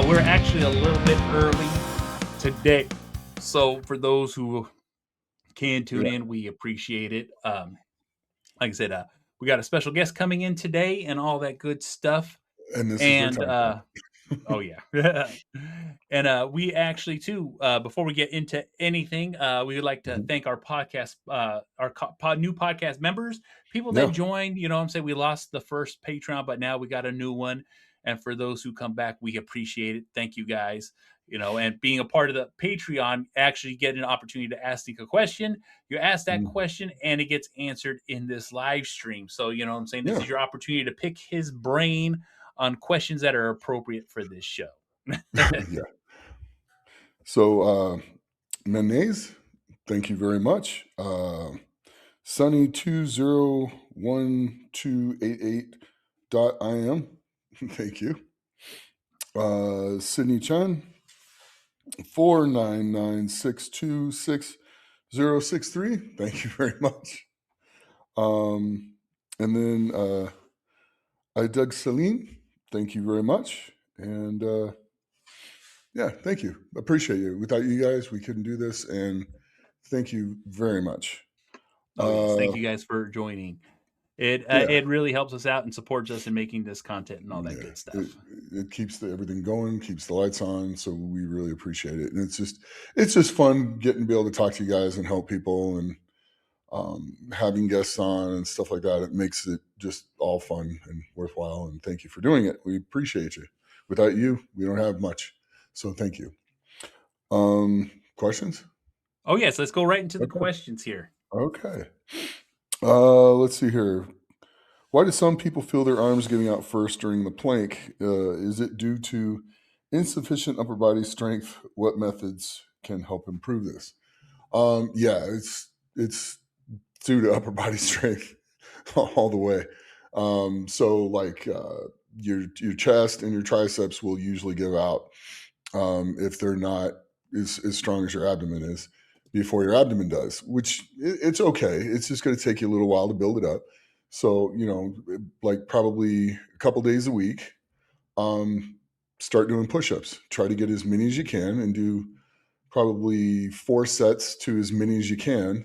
We're actually a little bit early today. So for those who can tune Yeah. in, we appreciate it. Like I said, we got a special guest coming in today and all that good stuff. And this is their And time frame. oh yeah, and we actually too. Before we get into anything, we would like to Mhm. thank our podcast, new podcast members, people that Yeah. joined. You know, what I'm saying we lost the first Patreon, but now we got a new one. And for those who come back, we appreciate it. Thank you guys. You know, and being a part of the Patreon, actually get an opportunity to ask Nick a question. You ask that Mm. question, and it gets answered in this live stream. So you know, what I'm saying this Yeah. is your opportunity to pick his brain on questions that are appropriate for this show. Yeah. So, Mayonnaise, thank you very much. Sunny201288.im, thank you. Sydney Chan, 499626063, thank you very much. And then I Doug Celine, thank you very much. And yeah, thank you. Appreciate you. Without you guys, we couldn't do this. And thank you very much. Oh yes, Uh, thank you guys for joining. It yeah, it really helps us out and supports us in making this content and all that yeah. good It stuff. it keeps everything going, keeps the lights on. So we really appreciate it. And it's just fun getting to be able to talk to you guys and help people and having guests on and stuff like that. It makes it just all fun and worthwhile. And thank you for doing it. We appreciate you. Without you, we don't have much. So thank you. Questions? Oh yes, let's go right into the Okay. questions here. Okay. Let's see here. Why do some people feel their arms giving out first during the plank? Is it due to insufficient upper body strength? What methods can help improve this? Yeah, it's due to upper body strength all the way. So like your chest and your triceps will usually give out if they're not as strong as your abdomen is before your abdomen does, which it's okay. It's just going to take you a little while to build it up. So, like probably a couple days a week, um, start doing push-ups. Try to get as many as you can and do probably 4 sets to as many as you can.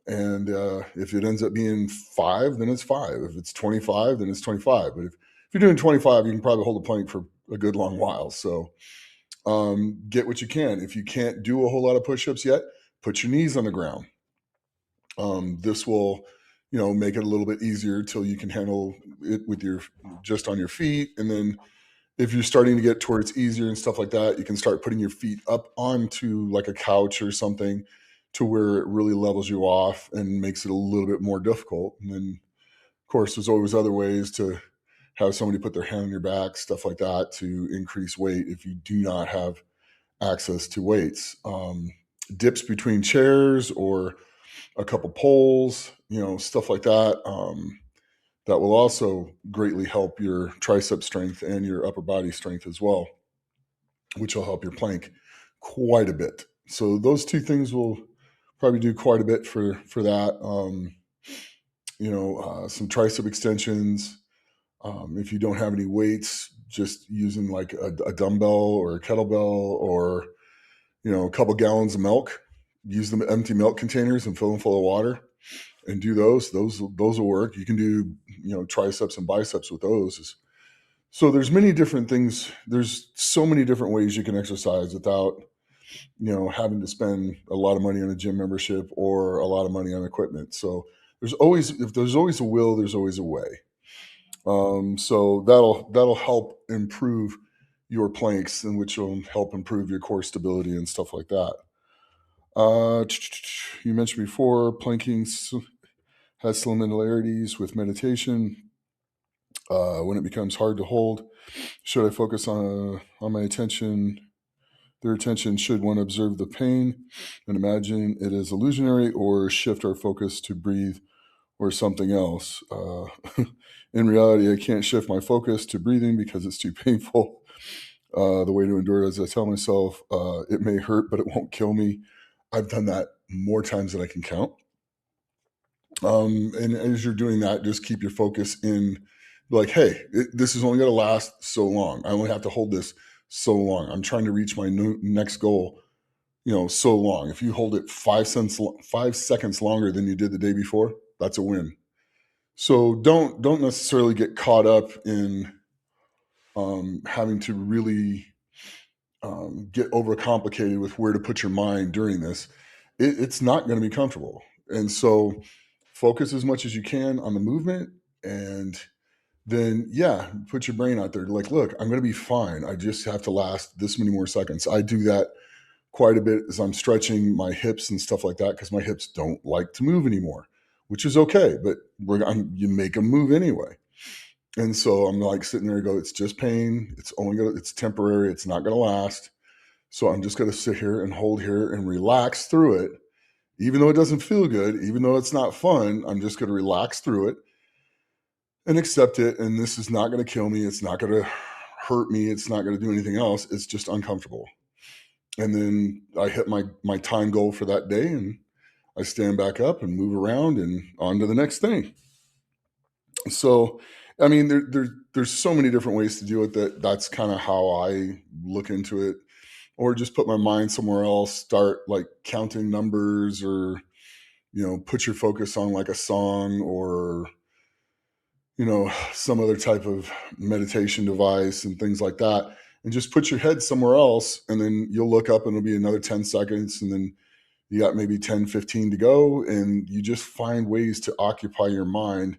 And if it ends up being 5, then it's 5. If it's 25, then it's 25. But if you're doing 25, you can probably hold a plank for a good long while. So get what you can. If you can't do a whole lot of push-ups yet, put your knees on the ground. This will, make it a little bit easier till you can handle it with your just on your feet. And then if you're starting to get to where it's easier and stuff like that, you can start putting your feet up onto like a couch or something to where it really levels you off and makes it a little bit more difficult. And then, of course, there's always other ways to have somebody put their hand on your back, stuff like that, to increase weight if you do not have access to weights. Dips between chairs or a couple poles, stuff like that. That will also greatly help your tricep strength and your upper body strength as well, which will help your plank quite a bit. So those two things will probably do quite a bit for that. Some tricep extensions. If you don't have any weights, just using like a dumbbell or a kettlebell or a couple gallons of milk. Use them empty milk containers and fill them full of water and do those. Those will work. You can do triceps and biceps with those. So there's many different things. There's so many different ways you can exercise without having to spend a lot of money on a gym membership or a lot of money on equipment. So if there's always a will, there's always a way. So that'll help improve your planks, and which will help improve your core stability and stuff like that. Uh, you mentioned before planking has similarities with meditation. When it becomes hard to hold, should I focus on my attention? Their attention, should one observe the pain and imagine it is illusionary, or shift our focus to breathe or something else? In reality, I can't shift my focus to breathing because it's too painful. The way to endure it is I tell myself it may hurt, but it won't kill me. I've done that more times than I can count. And as you're doing that, just keep your focus in like, hey, this is only going to last so long. I only have to hold this so long. I'm trying to reach my next goal, so long. If you hold it 5 seconds longer than you did the day before, that's a win. So don't necessarily get caught up in having to really get overcomplicated with where to put your mind during this. It's not going to be comfortable, and so focus as much as you can on the movement, and then put your brain out there. Like, look, I'm going to be fine. I just have to last this many more seconds. I do that quite a bit as I'm stretching my hips and stuff like that, because my hips don't like to move anymore, which is okay. But you make them move anyway. And so I'm like sitting there and go, it's just pain. It's temporary. It's not going to last. So I'm just going to sit here and hold here and relax through it. Even though it doesn't feel good, even though it's not fun, I'm just going to relax through it and accept it. And this is not going to kill me. It's not going to hurt me. It's not going to do anything else. It's just uncomfortable. And then I hit my time goal for that day, and I stand back up and move around and on to the next thing. So, I mean, there's so many different ways to do it. That's kind of how I look into it. Or just put my mind somewhere else, start like counting numbers, or, put your focus on like a song, or, some other type of meditation device and things like that. And just put your head somewhere else, and then you'll look up and it'll be another 10 seconds. And then you got maybe 10, 15 to go. And you just find ways to occupy your mind,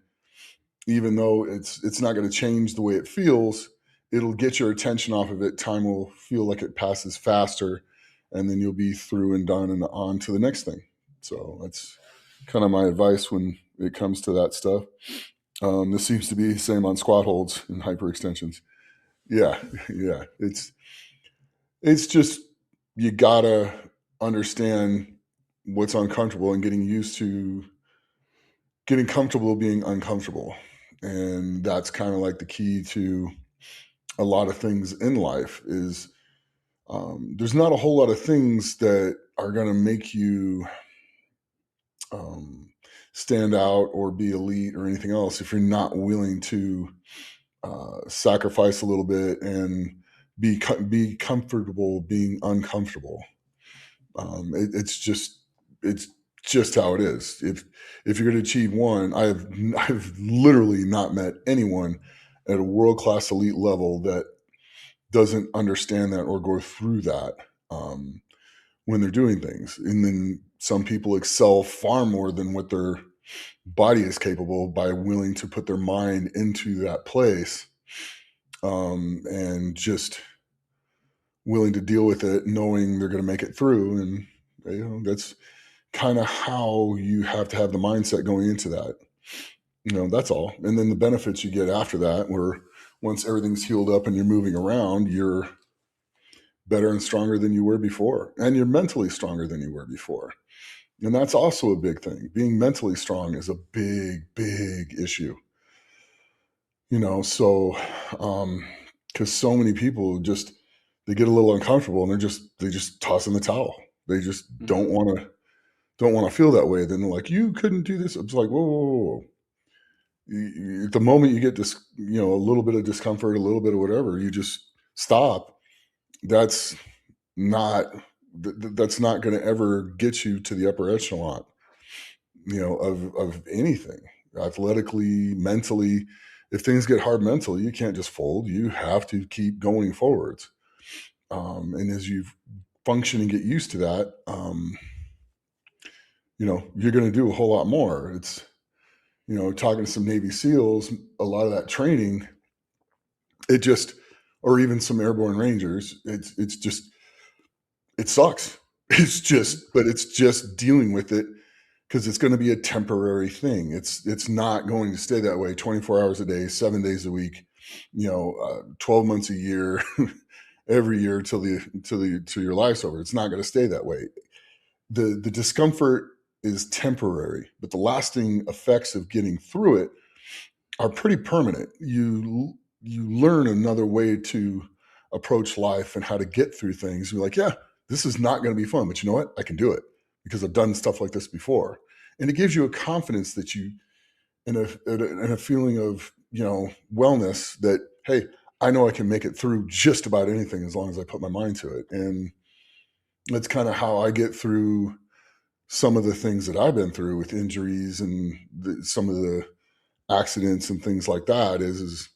even though it's not going to change the way it feels. It'll get your attention off of it. Time will feel like it passes faster, and then you'll be through and done and on to the next thing. So that's kind of my advice when it comes to that stuff. This seems to be the same on squat holds and hyperextensions. Yeah, yeah. It's just, you gotta understand what's uncomfortable and getting comfortable being uncomfortable. And that's kind of like the key to a lot of things in life. Is there's not a whole lot of things that are going to make you um, stand out or be elite or anything else if you're not willing to sacrifice a little bit and be comfortable being uncomfortable. It's just how it is. If you're going to achieve one, I've literally not met anyone at a world class elite level that doesn't understand that or go through that when they're doing things. And then some people excel far more than what their body is capable by willing to put their mind into that place, and just willing to deal with it, knowing they're going to make it through. And that's kind of how you have to have the mindset going into that. That's all. And then the benefits you get after that, where once everything's healed up and you're moving around, you're better and stronger than you were before. And you're mentally stronger than you were before. And that's also a big thing. Being mentally strong is a big, big issue. So, because so many people they get a little uncomfortable and they just toss in the towel. They just don't want to feel that way. Then they're like, you couldn't do this. It's like, whoa, whoa, whoa. The moment you get this, a little bit of discomfort, a little bit of whatever, you just stop. That's not going to ever get you to the upper echelon, of anything, athletically, mentally. If things get hard mentally, you can't just fold. You have to keep going forwards. And as you function and get used to that, you're going to do a whole lot more. It's, talking to some Navy SEALs, a lot of that training, or even some airborne Rangers, it sucks. But it's just dealing with it, because it's going to be a temporary thing. It's not going to stay that way 24 hours a day, 7 days a week, 12 months a year, every year till your life's over. It's not going to stay that way. The discomfort is temporary, but the lasting effects of getting through it are pretty permanent. You learn another way to approach life and how to get through things. You're like, yeah, this is not going to be fun, but you know what? I can do it because I've done stuff like this before. And it gives you a confidence that and a feeling of, wellness that, hey, I know I can make it through just about anything as long as I put my mind to it. And that's kind of how I get through some of the things that I've been through with injuries and some of the accidents and things like that is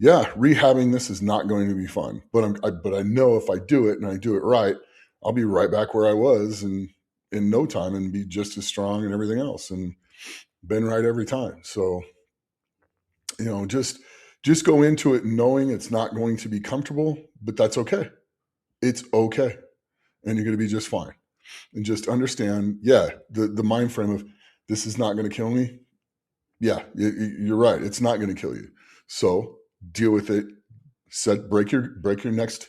yeah, rehabbing this is not going to be fun, but but I know if I do it and I do it right, I'll be right back where I was and in no time and be just as strong and everything else and been right every time. So, just go into it knowing it's not going to be comfortable, but that's okay. It's okay. And you're going to be just fine. And just understand, yeah, the mind frame of this is not going to kill me. Yeah, you're right. It's not going to kill you. So deal with it. Break your next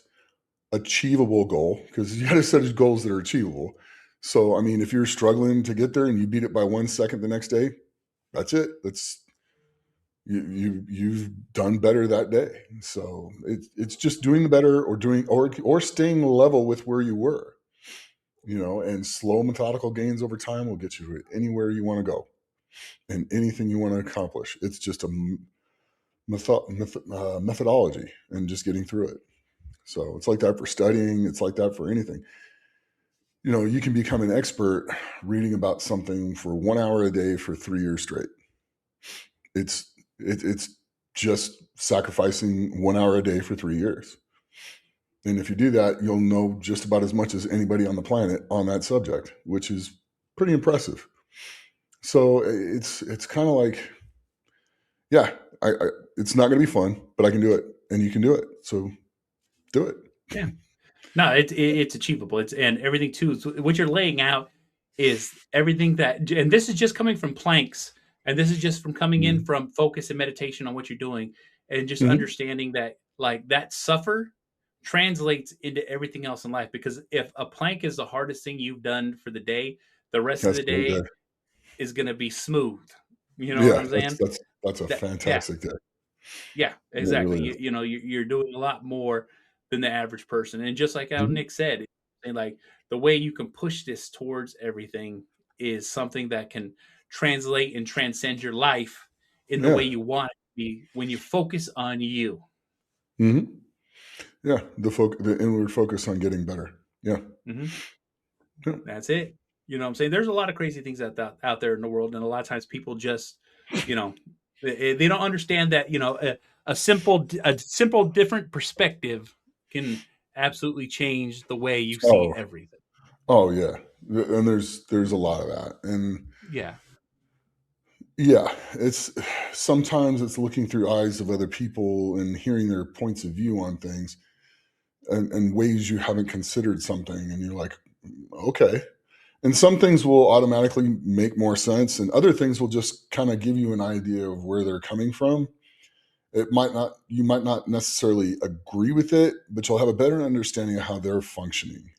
achievable goal, because you got to set goals that are achievable. So I mean, if you're struggling to get there and you beat it by 1 second the next day, that's it. That's you've done better that day. So it's just doing the better or staying level with where you were. And slow methodical gains over time will get you anywhere you want to go and anything you want to accomplish. It's just a methodology and just getting through it. So it's like that for studying. It's like that for anything. You can become an expert reading about something for 1 hour a day for 3 years straight. It's just sacrificing 1 hour a day for 3 years. And if you do that, you'll know just about as much as anybody on the planet on that subject, which is pretty impressive. So it's kind of like, yeah, it's not going to be fun, but I can do it, and you can do it. So do it. Yeah. No, it's achievable. And everything too. What you're laying out is everything and this is just coming from planks, and this is just from coming in Mm-hmm. from focus and meditation on what you're doing, and just Mm-hmm. understanding that like that suffer translates into everything else in life. Because if a plank is the hardest thing you've done for the day, the rest of That's the a great day day. is going to be smooth. You know what Yeah, I'm that's saying? that's that's a Yeah, fantastic day. yeah, It exactly. really You, is. you know, you're doing a lot more than the average person. And just like how Mm-hmm. Nick said, and like the way you can push this towards everything is something that can translate and transcend your life in the way Yeah. you want it to be when you focus on you. Mm-hmm. Yeah. The inward focus on getting better. Yeah. Hmm. Yeah. That's it. You know what I'm saying? There's a lot of crazy things out there in the world. And a lot of times people just, you know, they don't understand that, a simple different perspective can absolutely change the way you see Oh. everything. Oh yeah. And there's a lot of that. And Yeah. yeah, it's sometimes it's looking through eyes of other people and hearing their points of view on things and ways you haven't considered something, and you're like, okay. And some things will automatically make more sense, and other things will just kind of give you an idea of where they're coming from. You might not necessarily agree with it, but you'll have a better understanding of how they're functioning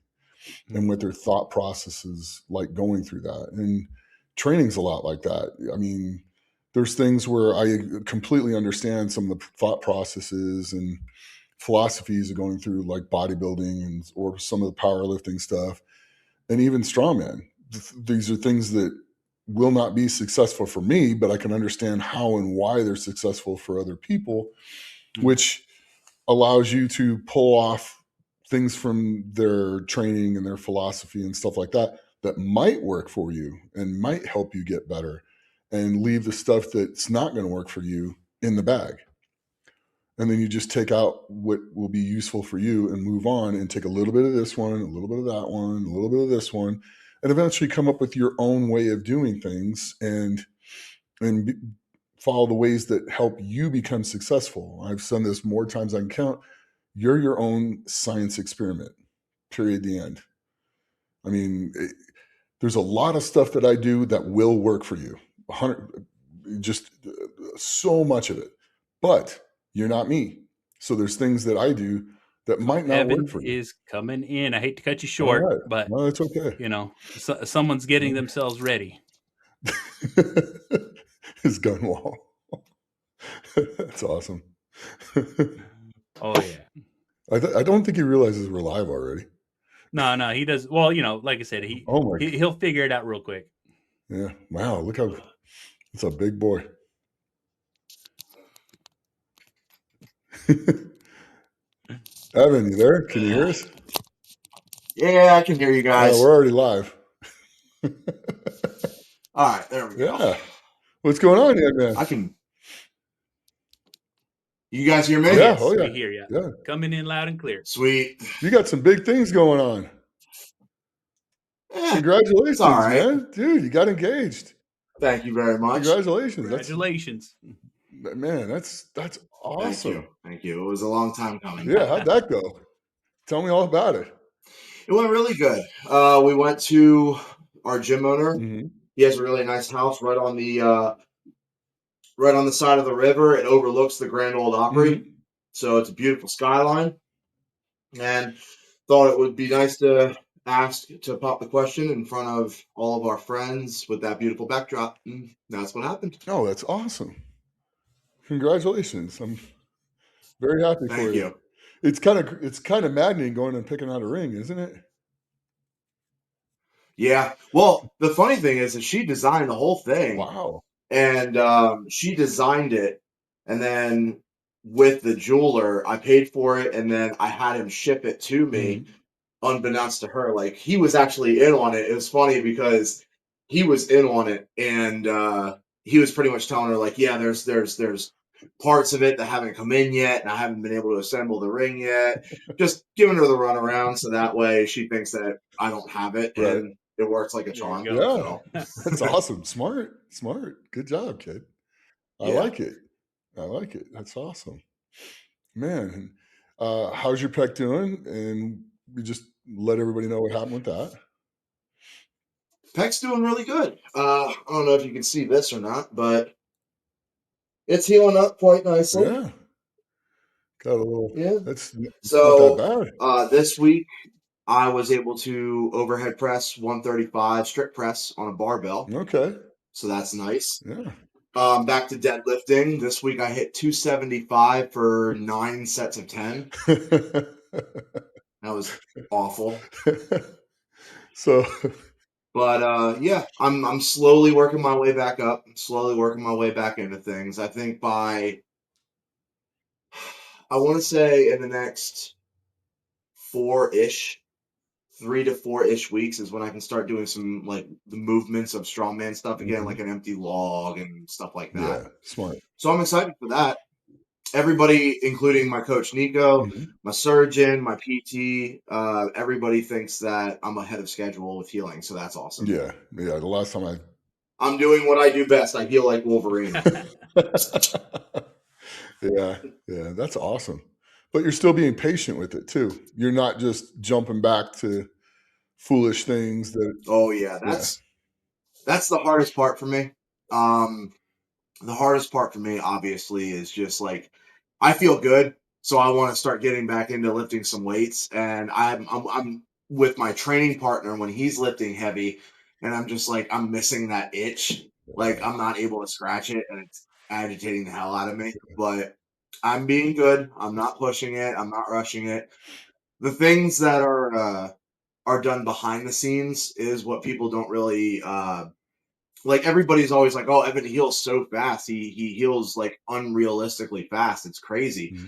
and Mhm. what their thought process is like going through that. And training's a lot like that. I mean, there's things where I completely understand some of the thought processes and philosophies of going through like bodybuilding or some of the powerlifting stuff and even strongman. These are things that will not be successful for me, but I can understand how and why they're successful for other people, Mhm. which allows you to pull off things from their training and their philosophy and stuff like that that might work for you and might help you get better, and leave the stuff that's not going to work for you in the bag. And then you just take out what will be useful for you and move on and take a little bit of this one, a little bit of that one, a little bit of this one, and eventually come up with your own way of doing things and follow the ways that help you become successful. I've said this more times I can count. You're your own science experiment. Period. The end. I mean, there's a lot of stuff that I do that will work for you. 100, just so much of it. But you're not me. So there's things that I do that Oh, might not work Evan for you. is coming in. I hate to cut you All short, right. but No, it's okay. someone's getting themselves ready. His gun wall. That's awesome. Oh yeah. I don't think he realizes we're live already. No, no, he does. Well, like I said, Oh my. he'll figure it out real quick. Yeah. Wow. Look how it's a big boy. Evan, you there? Can you hear us? Yeah, I can hear you guys. We're already live. All right, there we go. Yeah. What's going on here, man? I can. You guys hear me? Yeah. Yes, Oh, yeah. we hear you. Yeah. Coming in loud and clear. Sweet. You got some big things going on. It's Congratulations, all right. man. Dude, you got engaged. Thank you very much. Congratulations. Congratulations. Man, that's awesome. Thank you. It was a long time coming. Yeah, how'd that go? Tell me all about it. It went really good. We went to our gym owner. Mm-hmm. He has a really nice house right on the side of the river. It overlooks the Grand Ole Opry, Mm-hmm. so it's a beautiful skyline. And thought it would be nice to ask to pop the question in front of all of our friends with that beautiful backdrop. And that's what happened. Oh, that's awesome. Congratulations. I'm very happy for Thank you. It's kind of maddening going and picking out a ring, isn't it? Yeah. Well, the funny thing is that she designed the whole thing. Wow. And she designed it, and then with the jeweler, I paid for it, and then I had him ship it to me, unbeknownst to her. Like, he was actually in on it. It was funny because he was in on it, and he was pretty much telling her, like, yeah, there's parts of it that haven't come in yet, and I haven't been able to assemble the ring yet. Just giving her the runaround, so that way she thinks that I don't have it, Right. and it works like a There you charm. go. Yeah. That's awesome. Smart. Good job, kid. I Yeah. like it. That's awesome. Man, how's your pec doing? And we just let everybody know what happened with that. Pec's doing really good. I don't know if you can see this or not, but it's healing up quite nicely. Yeah. Got a little. Yeah. It's not So that bad. this week I was able to overhead press 135 strict press on a barbell. Okay. So that's nice. Yeah. Back to deadlifting. This week I hit 275 for 9 sets of 10. That was awful. So, But yeah, I'm slowly working my way back up. Slowly working my way back into things. I think by I want to say in the next 3 to 4-ish weeks is when I can start doing some like the movements of strongman stuff again, like an empty log and stuff like that. yeah, smart. So I'm excited for that. Everybody, including my coach Nico, my surgeon, my PT, everybody thinks that I'm ahead of schedule with healing. So that's awesome. Yeah. The last time I'm doing what I do best. I heal like Wolverine. Yeah, that's awesome. But you're still being patient with it too. You're not just jumping back to foolish things that. Oh yeah, that's the hardest part for me. The hardest part for me, obviously, is just like I feel good, so I want to start getting back into lifting some weights. And I'm with my training partner when he's lifting heavy, and I'm just like I'm missing that itch. Like I'm not able to scratch it, and it's agitating the hell out of me. But I'm being good. I'm not pushing it. I'm not rushing it. The things that are done behind the scenes is what people don't really like. Everybody's always like, "Oh, Evan heals so fast. He heals like unrealistically fast. It's crazy."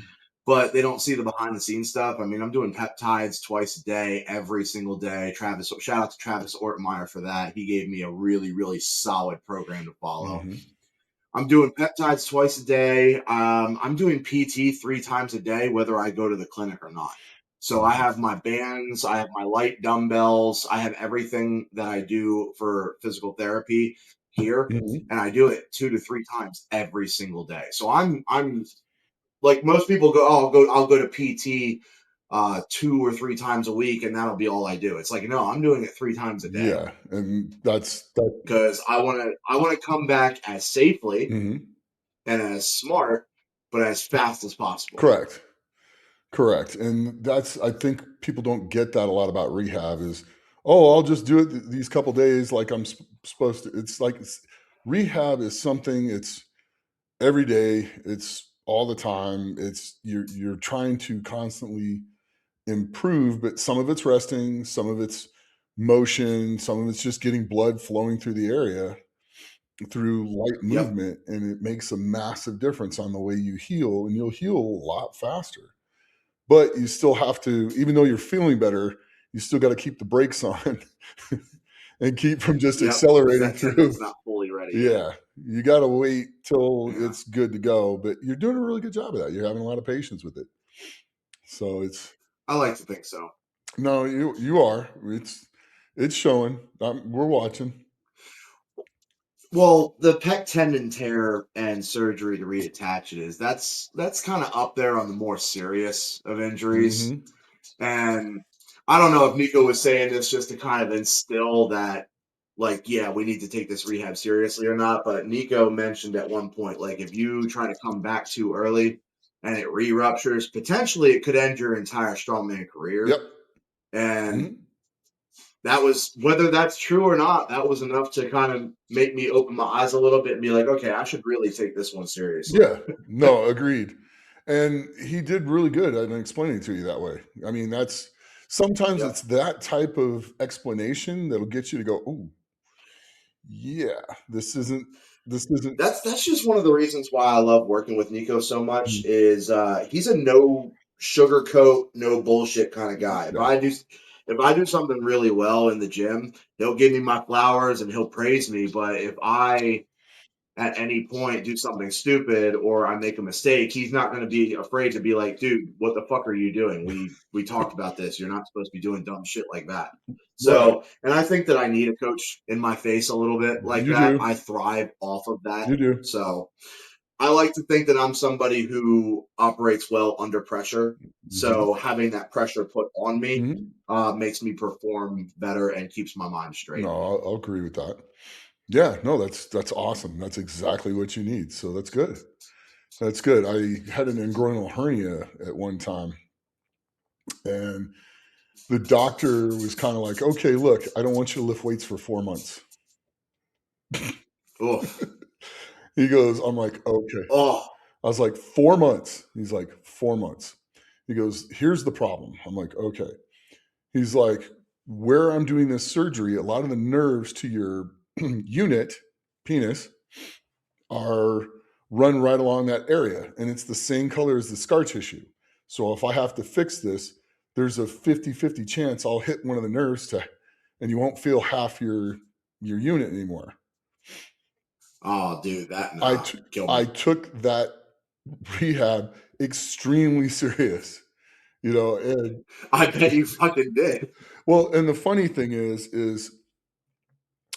But they don't see the behind the scenes stuff. I mean, I'm doing peptides twice a day, every single day. Shout out to Travis Ortmeyer for that. He gave me a really, really solid program to follow. I'm doing peptides twice a day. I'm doing PT 3 times a day, whether I go to the clinic or not. So I have my bands, I have my light dumbbells, I have everything that I do for physical therapy here, and I do it 2 to 3 times every single day. So I'm like most people go, oh, I'll go to PT 2 or 3 times a week, and that'll be all I do. It's like, no, I'm doing it 3 times a day. Yeah, and that's because I want to come back as safely and as smart, but as fast as possible. Correct. And that's, I think people don't get that a lot about rehab is, oh, I'll just do it these couple days like I'm supposed to. It's like rehab is something, it's every day, it's all the time. It's you're trying to constantly improve, but some of it's resting, some of it's motion, some of it's just getting blood flowing through the area through light movement, and it makes a massive difference on the way you heal, and you'll heal a lot faster. but you still have to, even though you're feeling better, you still got to keep the brakes on and keep from just Yep, because accelerating that through. tendon's not fully ready yet. Yeah, you got to wait till Yeah. it's good to go, but you're doing a really good job of that. You're having a lot of patience with it. So it's, I like to think so. no, you are. It's showing. We're watching. Well, the pec tendon tear and surgery to reattach it that's kind of up there on the more serious of injuries. Mm-hmm. And I don't know if Nico was saying this just to kind of instill that, like, yeah, we need to take this rehab seriously or not. But Nico mentioned at one point, like, if you try to come back too early and it re-ruptures, potentially it could end your entire strongman career. Yep. And Mm-hmm. that was, whether that's true or not, that was enough to kind of make me open my eyes a little bit and be like, okay, I should really take this one seriously. Yeah. No, agreed. And he did really good at explaining it to you that way. I mean, that's sometimes Yep. it's that type of explanation that'll get you to go, oh, yeah, this isn't. That's just one of the reasons why I love working with Nico so much Mhm. is he's a no sugarcoat, no bullshit kind of guy. Yeah. If I do something really well in the gym, he'll give me my flowers and he'll praise me. But if I at any point do something stupid or I make a mistake, he's not going to be afraid to be like, dude, what the fuck are you doing? We talked about this. You're not supposed to be doing dumb shit like that. Right. So, and I think that I need a coach in my face a little bit like You that. do. I thrive off of that. You do. So, I like to think that I'm somebody who operates well under pressure. Mm-hmm. So, having that pressure put on me Mm-hmm. makes me perform better and keeps my mind No, straight. I'll agree with that. Yeah, no, that's awesome. That's exactly what you need. So that's good. That's good. I had an inguinal hernia at one time, and the doctor was kind of like, okay, look, I don't want you to lift weights for 4 months. Oof. He goes, I'm like, okay. Oh, I was like, 4 months. He's like, 4 months. He goes, here's the problem. I'm like, okay. He's like, where I'm doing this surgery, a lot of the nerves to your unit, penis, are run right along that area. And it's the same color as the scar tissue. So if I have to fix this, there's a 50-50 chance I'll hit one of the nerves and you won't feel half your unit anymore. oh, dude, that I nah, kill I me. took that rehab extremely serious, and I bet you fucking did. well, and the funny thing is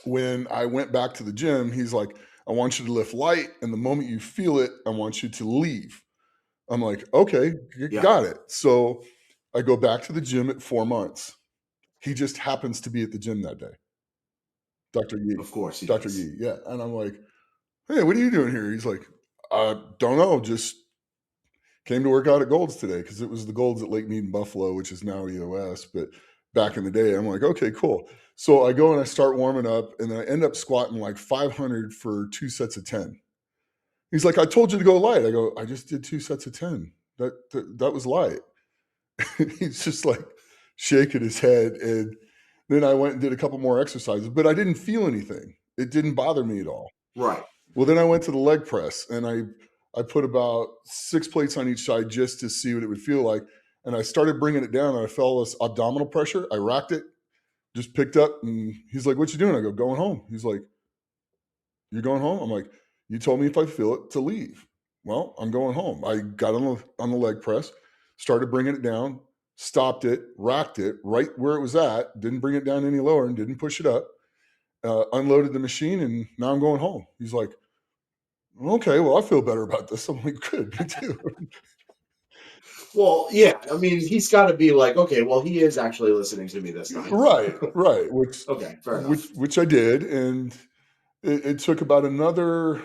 when I went back to the gym, he's like, I want you to lift light, and the moment you feel it, I want you to leave. I'm like, okay, Yeah, got it. So I go back to the gym at 4 months. He just happens to be at the gym that day. Dr. Yee. of course he Dr. does. Yee, yeah. And I'm like, hey, what are you doing here? He's like, I don't know, just came to work out at Gold's today because it was the Gold's at Lake Mead in Buffalo, which is now EOS. But back in the day, I'm like, okay, cool. So I go and I start warming up, and then I end up squatting like 500 for 2 sets of 10. He's like, I told you to go light. I go, I just did 2 sets of 10. That was light. He's just like shaking his head. And then I went and did a couple more exercises, but I didn't feel anything. It didn't bother me at all. Right. Well, then I went to the leg press, and I put about 6 plates on each side just to see what it would feel like. And I started bringing it down, and I felt this abdominal pressure. I racked it, just picked up, and he's like, what you doing? I go, going home. He's like, you're going home? I'm like, you told me if I feel it to leave. Well, I'm going home. I got on the leg press, started bringing it down, stopped it, racked it right where it was at, didn't bring it down any lower, and didn't push it up. Unloaded the machine, and now I'm going home. He's like, okay, well, I feel better about this. I'm like, good, me too. Well, yeah. I mean, he's got to be like, okay, well, he is actually listening to me this time. Right. Which, Okay, fair which, enough. which I did, and it took about another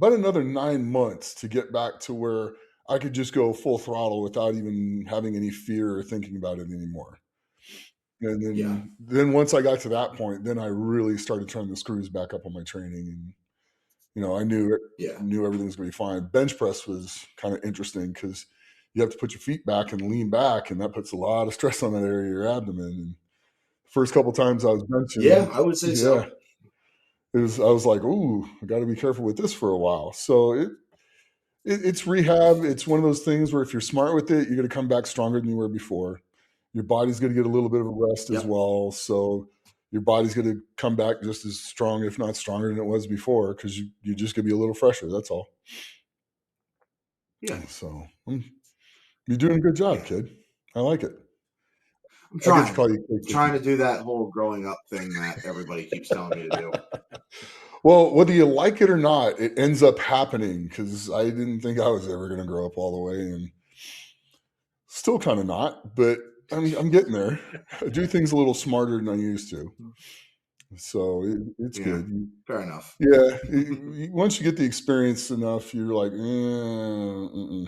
9 months to get back to where I could just go full throttle without even having any fear or thinking about it anymore. And Yeah, then once I got to that point, then I really started turning the screws back up on my training, and I yeah, knew everything was going to be fine. Bench press was kind of interesting because you have to put your feet back and lean back, and that puts a lot of stress on that area of your abdomen. And the first couple times I was yeah. benching, I would say yeah, so. I was like, ooh, I got to be careful with this for a while. So It's rehab. It's one of those things where if you're smart with it, you're going to come back stronger than you were before. Your body's going to get a little bit of a rest as Yep. well. So your body's going to come back just as strong, if not stronger than it was before, because you're just going to be a little fresher. That's all. Yeah. So you're doing a good job, Yeah. kid. I like it. I'm I get to trying. call you I'm trying to do that whole growing up thing that everybody keeps telling me to do. Well, whether you like it or not, it ends up happening because I didn't think I was ever going to grow up all the way, and still kind of not, but I'm getting there. I do things a little smarter than I used to, so it's Yeah. good. Fair enough. Yeah, once you get the experience enough, you're like, mm-mm.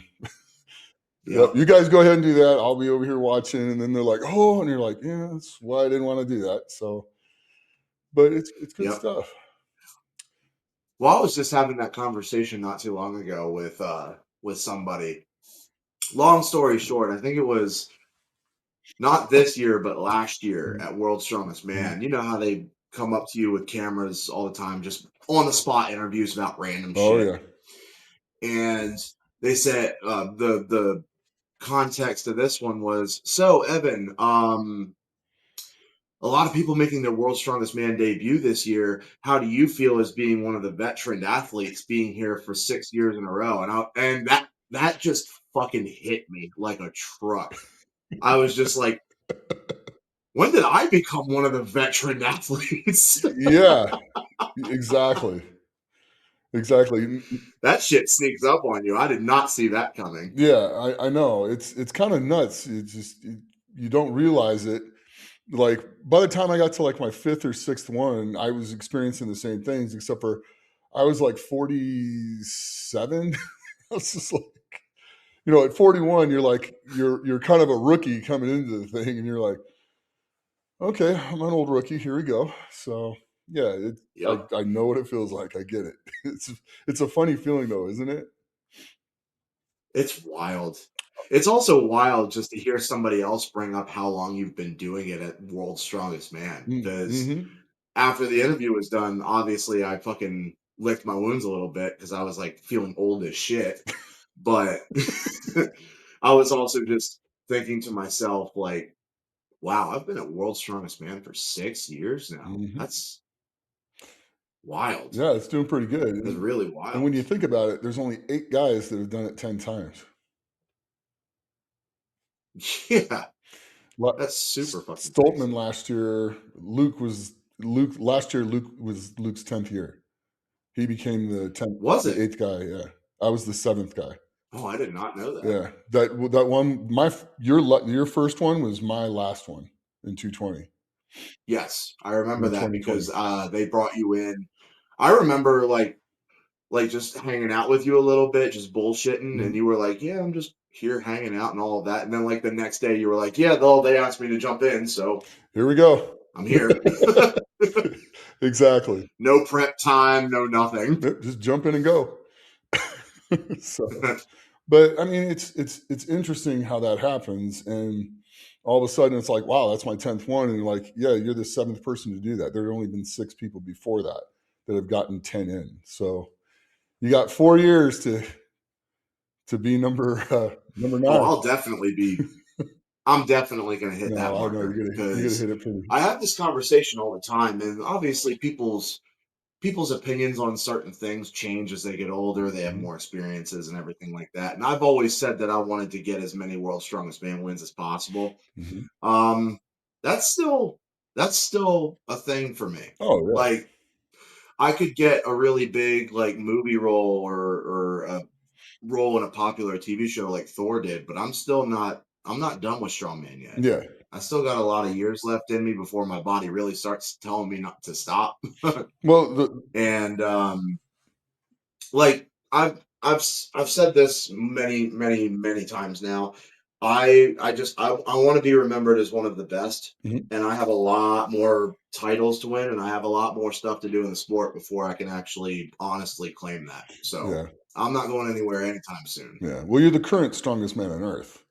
Yep, Yep. you guys go ahead and do that. I'll be over here watching, and then they're like, oh, and you're like, yeah, that's why I didn't want to do that. So, but it's good Yep. stuff. Well, I was just having that conversation not too long ago with somebody. Long story short, I think it was not this year, but last year Mhm. at World's Strongest Man. Mhm. You know how they come up to you with cameras all the time, just on the spot interviews about random Oh shit. yeah. And they said the context of this one was, so Evan, a lot of people making their World's Strongest Man debut this year. How do you feel as being one of the veteran athletes being here for 6 years in a row? And that just fucking hit me like a truck. I was just like, when did I become one of the veteran athletes? Yeah, exactly. Exactly. That shit sneaks up on you. I did not see that coming. Yeah, I know. It's kind of nuts. You don't realize it. Like by the time I got to like my fifth or sixth one, I was experiencing the same things, except for I was like 47. I was just like, at 41, you're kind of a rookie coming into the thing, and you're like, okay, I'm an old rookie. Here we go. So yeah, Yep. I know what it feels like. I get it. It's a funny feeling though, isn't it? It's wild. It's also wild just to hear somebody else bring up how long you've been doing it at World's Strongest Man. Because Mm-hmm. after the interview was done, obviously I fucking licked my wounds a little bit because I was like feeling old as shit. But I was also just thinking to myself, like, wow, I've been at World's Strongest Man for 6 years now. Mm-hmm. That's wild. Yeah, it's doing pretty good. That's really And when wild. you think about it, there's only 8 guys that have done it 10 times. Yeah, La- that's super fucking Stoltman crazy. last year, Luke last year. Luke was Luke's 10th year. He became Was the it? 8th guy. Yeah, I was the 7th guy. Oh, I did not know that. Yeah, that one. Your first one was my last one in 220. Yes, I remember In that 2020. because they brought you in. I remember like just hanging out with you a little bit, just bullshitting, and Mhm. you were like, "Yeah, I'm just here hanging out and all of that." And then like the next day, you were like, "Yeah, they asked me to jump in, so Here we go. I'm here." Exactly. No prep time, no nothing. Yep, just jump in and go. So, but I mean, it's interesting how that happens, and all of a sudden it's like, wow, that's my 10th one, and like, yeah, you're the 7th person to do that. There have only been 6 people before that have gotten 10 in. So you got 4 years to be number Oh, 9. I'll definitely be. I'm definitely going to hit that No, I know marker you're gonna because hit it pretty. I have this conversation all the time, and obviously people's opinions on certain things change as they get older. They have Mhm, more experiences and everything like that. And I've always said that I wanted to get as many World's Strongest Man wins as possible. mhm. Um, that's still a thing for me. Oh yeah, Like I could get a really big like movie role or a role in a popular TV show like Thor did, but I'm not done with Strongman yet. yeah. I still got a lot of years left in me before my body really starts telling me not to stop. Well, the And like I've said this many times now. I want to be remembered as one of the best, mhm, and I have a lot more titles to win, and I have a lot more stuff to do in the sport before I can actually honestly claim that. So yeah, I'm not going anywhere anytime soon. yeah. Well, you're the current strongest man on earth.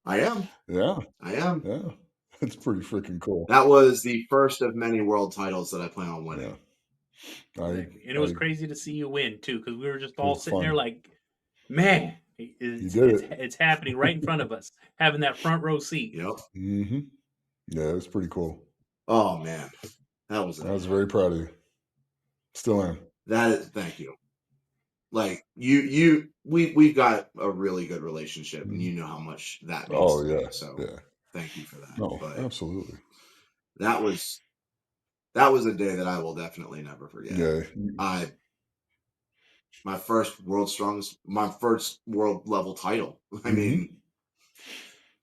I am. Yeah, I am. yeah. It's pretty freaking cool. That was the first of many world titles that I plan on Yeah. winning. Exactly. And it was crazy to see you win too, because we were just all sitting there fun. like, man, You it's did it's it. it's happening right in front of us, having that front row seat. Yep. Mm-hmm. Yeah, it was pretty cool. Oh man, I was very proud of you. Still am. Thank you. Like we've got a really good relationship, and you know how much that means Oh to me. yeah, So yeah. thank you for that. No, But absolutely. that was a day that I will definitely never forget. Yeah. My first world level title. I mean,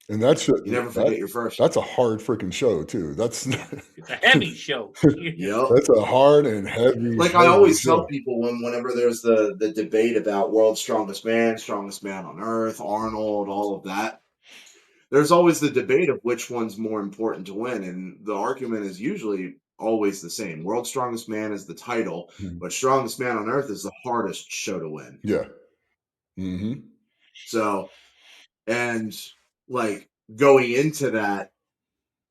And that's you never forget your first. that's a hard freaking show too. That's It's a heavy show. Yep. that's a hard and heavy, Like I heavy always tell show. people whenever there's the debate about world's strongest man on earth, Arnold, all of that, there's always the debate of which one's more important to win, and the argument is usually always the same. World's strongest man is the title, Mhm. but strongest man on earth is the hardest show to win. Yeah. Mm-hmm. So, and like going into that,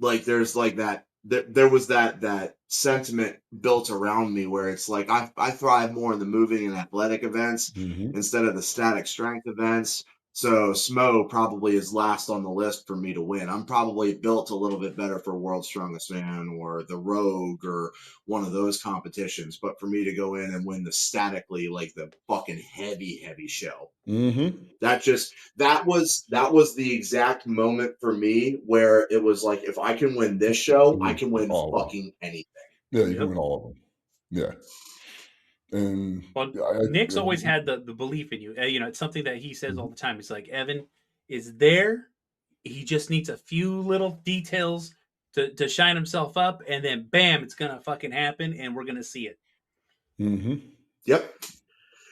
like there's like there was that sentiment built around me where it's like I thrive more in the moving and athletic events Mm-hmm. instead of the static strength events. So Smo probably is last on the list for me to win. I'm probably built a little bit better for World's Strongest Man or the Rogue or one of those competitions. But for me to go in and win the statically, like the fucking heavy show, Mm-hmm. that was the exact moment for me where it was like, if I can win this show, I can win All of them. fucking anything. Yeah, you can Yep. win all of them. Yeah. And Well, Nick's always had the belief in you. You know, it's something that he says all the time. He's like, Evan is there. He just needs a few little details to shine himself up, and then bam, it's gonna fucking happen, and we're gonna see it. Mm-hmm. Yep.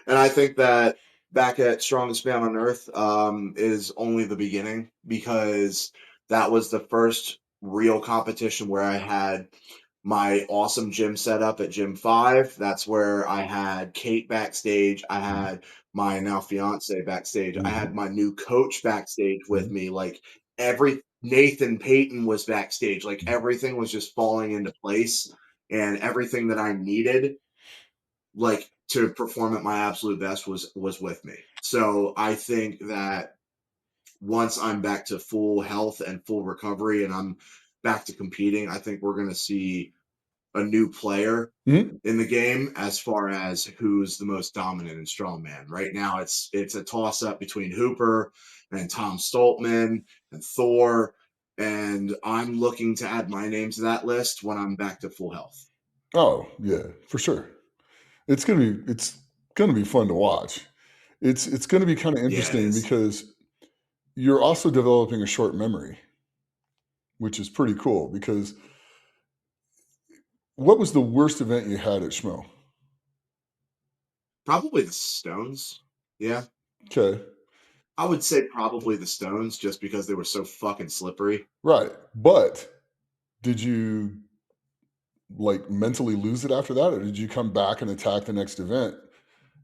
And I think that back at Strongest Man on Earth is only the beginning, because that was the first real competition where I had my awesome gym set up at Gym 5. That's where I had Kate backstage. I had my now fiance backstage. I had my new coach backstage with me. Like Nathan Payton was backstage. Like everything was just falling into place, and everything that I needed, like, to perform at my absolute best was with me. So I think that once I'm back to full health and full recovery and I'm back to competing, I think we're going to see a new player in the game as far as who's the most dominant in strongman. Right now it's a toss up between Hooper and Tom Stoltman and Thor, and I'm looking to add my name to that list when I'm back to full health. Oh, yeah, for sure. It's gonna be fun to watch. It's gonna be kind of Yeah, it interesting is. because you're also developing a short memory, which is pretty cool. Because what was the worst event you had at Schmo? Probably the Stones. Yeah. Okay, I would say probably the Stones, just because they were so fucking slippery. right. But did you like mentally lose it after that, or did you come back and attack the next event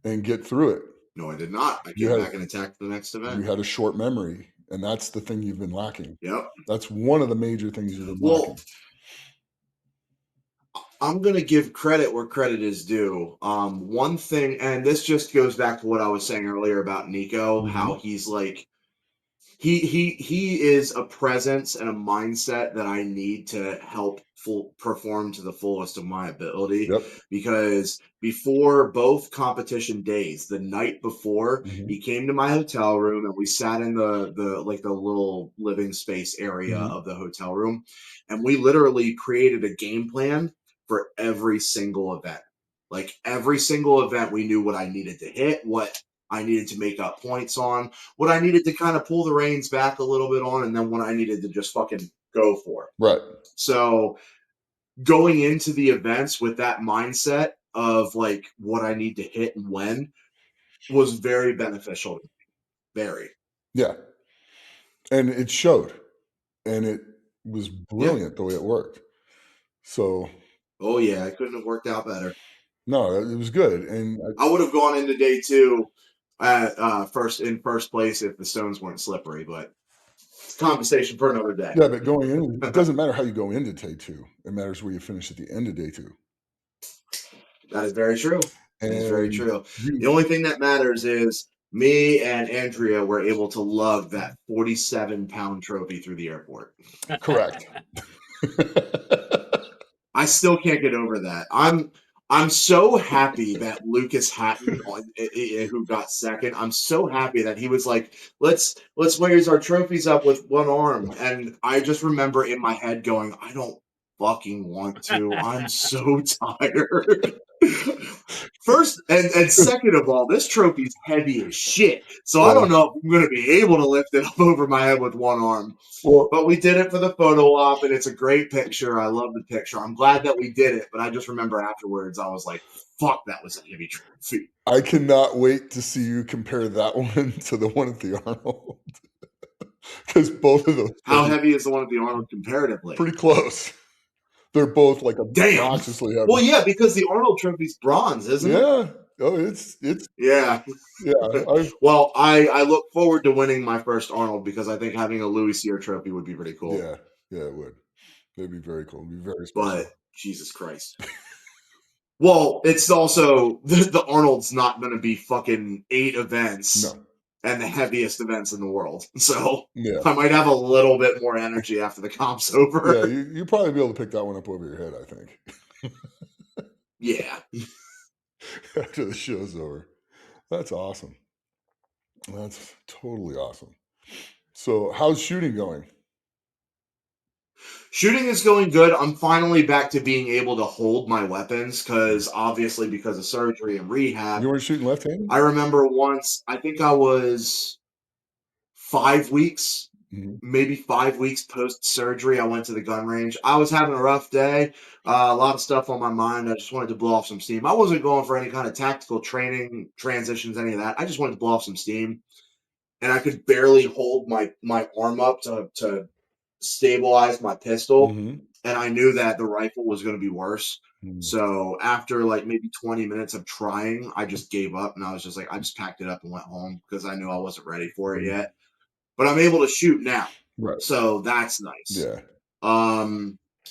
and get through it? No, I did not. I You came had back and attacked the next you event. had a short memory, and that's the thing you've been lacking. Yep. That's one of the major things you've been Well, lacking. I'm going to give credit where credit is due. One thing, and this just goes back to what I was saying earlier about Nico, how he's like, he is a presence and a mindset that I need to help perform to the fullest of my ability. Yep. Because before both competition days, the night before, he came to my hotel room and we sat in the little living space area of the hotel room, and we literally created a game plan for every single event. Like every single event, we knew what I needed to hit, what I needed to make up points on, what I needed to kind of pull the reins back a little bit on, and then what I needed to just fucking go for. Right. So going into the events with that mindset of like what I need to hit and when was very beneficial to me. Very. Yeah. And it showed. And it was Yeah. brilliant the way it worked. So, Oh yeah, it couldn't have worked out better. no, it was good. And I would have gone into day 2 at first place if the stones weren't slippery, but it's conversation for another day. yeah, but going in, it doesn't matter how you go into day 2. It matters where you finish at the end of day 2. That is very true. That is very And true. The you, only thing that matters is me and Andrea were able to lug that 47-pound trophy through the airport. correct. I still can't get over that. I'm so happy that Lucas Hatton, who got second, I'm so happy that he was like, let's raise our trophies up with one arm. And I just remember in my head going, I don't fucking want to. I'm so tired. First and second of all, this trophy's heavy as shit. So I don't know if I'm going to be able to lift it up over my head with one arm. Well, But we did it for the photo op, and it's a great picture. I love the picture. I'm glad that we did it, but I just remember afterwards, I was like, fuck, that was a heavy trophy. I cannot wait to see you compare that one to the one at the Arnold. Because both of those How things heavy is the one at the Arnold comparatively? pretty close. They're both like Damn. obnoxiously heavy. Well, yeah, because the Arnold trophy's bronze, isn't it? Yeah. Oh, it's Yeah. yeah. Well, I look forward to winning my first Arnold because I think having a Louis Cyr trophy would be pretty cool. Yeah, it would. It'd be very cool. It'd be very special. But Jesus Christ. Well, it's also the Arnold's not going to be fucking 8 events. No. And the heaviest events in the world. So Yeah. I might have a little bit more energy after the comp's over. Yeah, you'll probably be able to pick that one up over your head, I think. Yeah. After the show's over. That's awesome. That's totally awesome. So how's shooting going? Shooting is going good. I'm finally back to being able to hold my weapons because obviously because of surgery and rehab. You weren't shooting left-handed? I remember once, I think I was 5 weeks, maybe 5 weeks post-surgery, I went to the gun range. I was having a rough day, a lot of stuff on my mind. I just wanted to blow off some steam. I wasn't going for any kind of tactical training, transitions, any of that. I just wanted to blow off some steam. And I could barely hold my arm up to stabilize my pistol. Mm-hmm. And I knew that the rifle was going to be worse. So after like maybe 20 minutes of trying, I just gave up and I was just like, I just packed it up and went home because I knew I wasn't ready for it yet. But I'm able to shoot now. Right. So that's nice. Yeah.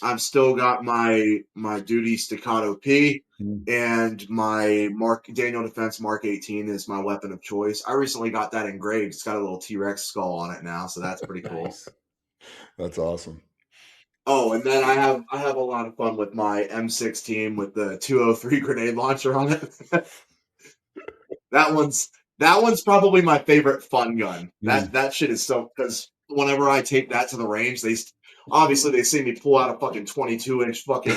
I've still got my duty staccato P and my Daniel Defense Mark 18 is my weapon of choice. I recently got that engraved. It's got a little T-Rex skull on it now, so that's pretty cool. Nice. That's awesome. Oh, and then I have a lot of fun with my M16 with the 203 grenade launcher on it. That one's probably my favorite fun gun. That shit is so, because whenever I take that to the range, they see me pull out a fucking 22-inch fucking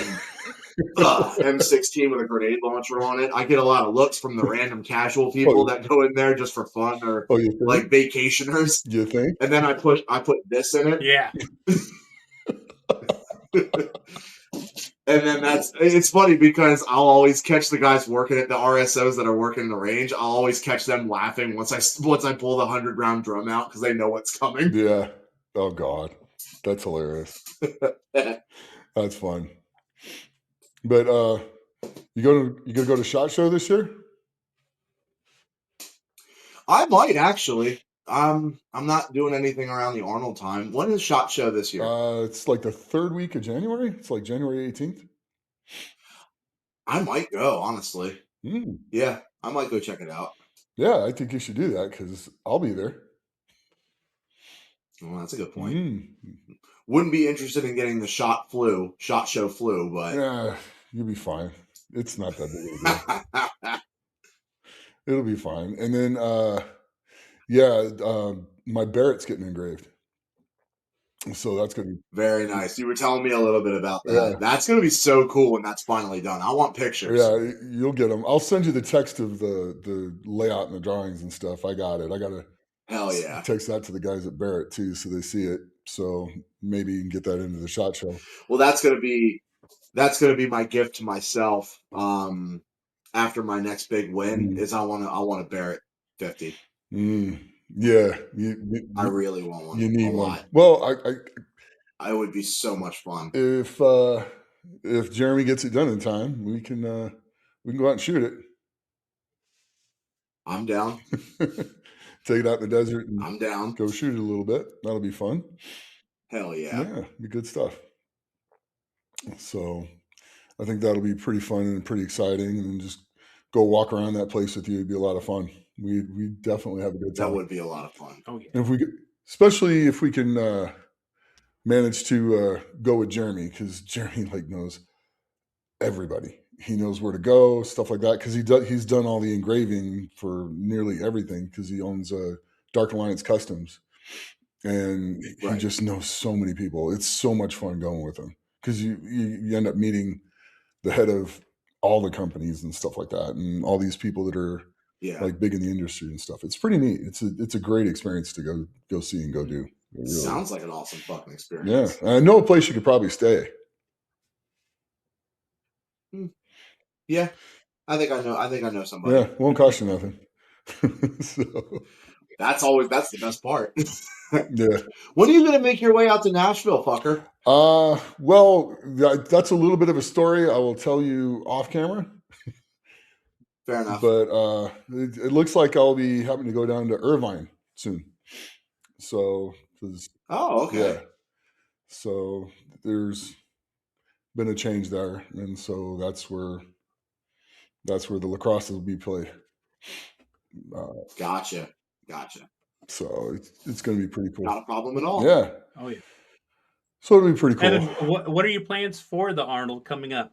M16 with a grenade launcher on it. I get a lot of looks from the random casual people that go in there just for fun or like vacationers. You think? And then I put this in it. Yeah. And then it's funny because I'll always catch the guys working at the RSOs that are working the range. I'll always catch them laughing once I pull the 100-round drum out because they know what's coming. Yeah. Oh God, that's hilarious. That's fun. But you gonna go to SHOT Show this year? I might actually. I'm not doing anything around the Arnold time. When is SHOT Show this year? It's like the 3rd week of January. It's like January 18th. I might go, honestly. Yeah, I might go check it out. Yeah, I think you should do that because I'll be there. Well, that's a good point. Wouldn't be interested in getting the SHOT Show flu, but yeah, you'll be fine. It's not that big of a deal. It'll be fine. And then my Barrett's getting engraved. So that's going to be very nice. You were telling me a little bit about that. Yeah. That's going to be so cool when that's finally done. I want pictures. Yeah, you'll get them. I'll send you the text of the layout and the drawings and stuff. I got it. I got to hell yeah text that to the guys at Barrett too, so they see it. So maybe you can get that into the SHOT Show. Well, that's going to be my gift to myself. After my next big win is I want a Barrett 50. Yeah, I really want one. You need a one. Lot. Well, I would be so much fun if Jeremy gets it done in time. We can go out and shoot it. I'm down. Take it out in the desert. And I'm down. Go shoot it a little bit. That'll be fun. Hell yeah. Yeah, be good stuff. So, I think that'll be pretty fun and pretty exciting. And then just go walk around that place with you. It'd be a lot of fun. We definitely have a good time. That would be a lot of fun. Oh yeah. And if we could, especially if we can manage to go with Jeremy, because Jeremy like knows everybody. He knows where to go, stuff like that. Because he's done all the engraving for nearly everything. Because he owns Dark Alliance Customs, and he just knows so many people. It's so much fun going with him because you end up meeting the head of all the companies and stuff like that, and all these people that are like big in the industry and stuff. It's pretty neat. It's a great experience to go see and go do. Really sounds like an awesome fucking experience. Yeah, I know a place you could probably stay. Yeah, I think I know somebody. Yeah, won't cost you nothing. So that's the best part. Yeah. When are you gonna make your way out to Nashville, fucker? Well, that's a little bit of a story I will tell you off camera. Fair enough. But it looks like I'll be having to go down to Irvine soon. So, okay. Yeah. So there's been a change there, and so that's where the lacrosse will be played. Gotcha. So it's going to be pretty cool. Not a problem at all. Yeah. Oh yeah. So it'll be pretty cool. Evan, what are your plans for the Arnold coming up?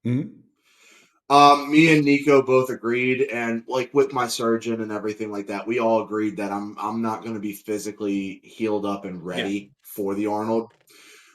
Mm-hmm. Me and Nico both agreed, and like with my surgeon and everything like that, we all agreed that I'm not going to be physically healed up and ready for the Arnold.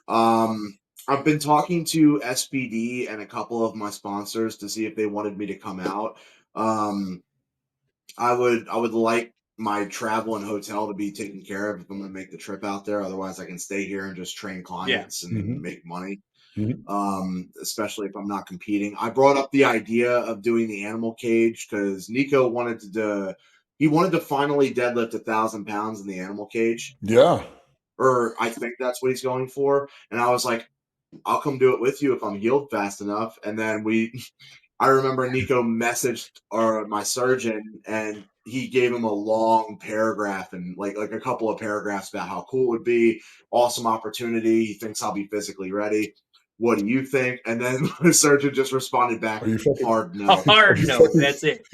I've been talking to SPD and a couple of my sponsors to see if they wanted me to come out. I would like my travel and hotel to be taken care of if I'm going to make the trip out there. Otherwise, I can stay here and just train clients and make money. Mm-hmm. Especially if I'm not competing. I brought up the idea of doing the animal cage because Nico wanted to finally deadlift 1,000 pounds in the animal cage. Yeah. Or I think that's what he's going for. And I was like, I'll come do it with you if I'm healed fast enough. And then I remember Nico messaged my surgeon, and he gave him a long paragraph and like a couple of paragraphs about how cool it would be, awesome opportunity. He thinks I'll be physically ready. What do you think? And then the surgeon just responded back, hard no. Hard no. That's it.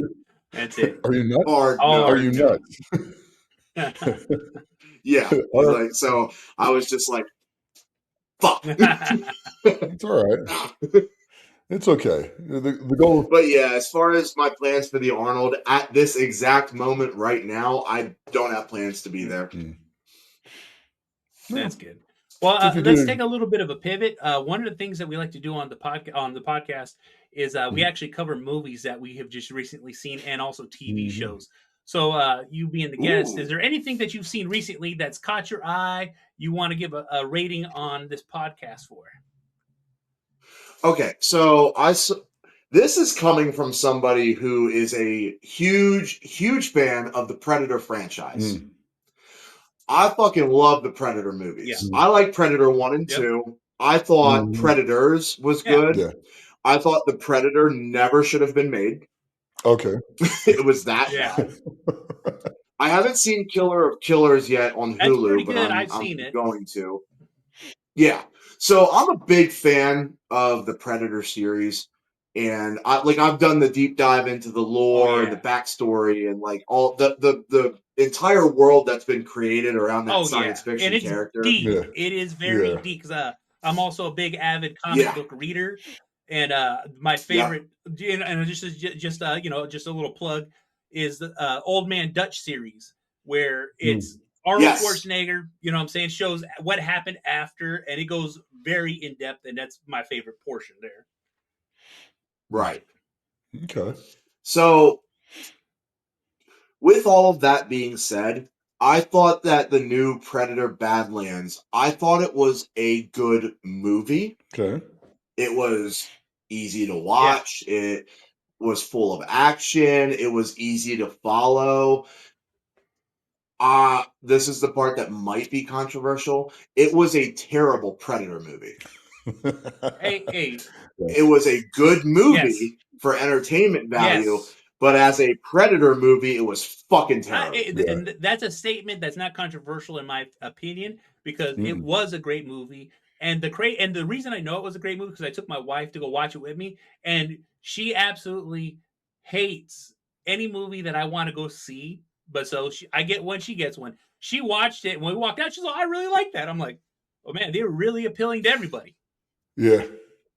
Are you nuts? Hard no. Are you nuts? Yeah. Like, so I was just like, fuck. It's all right. It's okay. The goal. But yeah, as far as my plans for the Arnold, at this exact moment right now, I don't have plans to be there. That's good. Well, let's take a little bit of a pivot. One of the things that we like to do on the podcast is we actually cover movies that we have just recently seen and also TV shows. So you being the guest, is there anything that you've seen recently that's caught your eye you want to give a rating on this podcast for? Okay, so this is coming from somebody who is a huge fan of the Predator franchise. I fucking love the Predator movies. Yeah. I like Predator 1 and 2. I thought Predators was good. Yeah. I thought the Predator never should have been made. Okay. It was that bad. I haven't seen Killer of Killers yet on Hulu, but I'm going to. Yeah. So I'm a big fan of the Predator series, and I've done the deep dive into the lore and the backstory and like all the entire world that's been created around that science fiction character. Deep. Yeah. It is very deep because I'm also a big avid comic book reader, and my favorite and just a little plug is the Old Man Dutch series where it's Arnold Schwarzenegger, you know what I'm saying, shows what happened after, and it goes very in-depth, and that's my favorite portion there. Right. Okay. So, with all of that being said, I thought that the new Predator Badlands, I thought it was a good movie. Okay. It was easy to watch. Yeah. It was full of action. It was easy to follow. This is the part that might be controversial. It was a terrible Predator movie. Hey. It was a good movie for entertainment value, but as a Predator movie, it was fucking terrible. And that's a statement that's not controversial in my opinion because it was a great movie. And the reason I know it was a great movie because I took my wife to go watch it with me, and she absolutely hates any movie that I want to go see. But so I get one, she gets one. She watched it, and when we walked out, she's like, "I really like that." I'm like, "Oh man, they were really appealing to everybody." Yeah.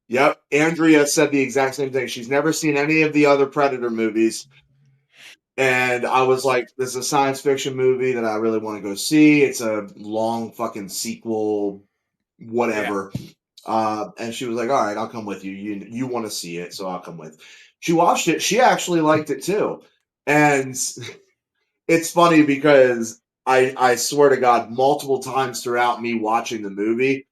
Yep. Andrea said the exact same thing. She's never seen any of the other Predator movies. And I was like, this is a science fiction movie that I really want to go see. It's a long fucking sequel, whatever. And she was like, all right, I'll come with you. You want to see it, so I'll come with. She watched it. She actually liked it too. And it's funny because I swear to God, multiple times throughout me watching the movie,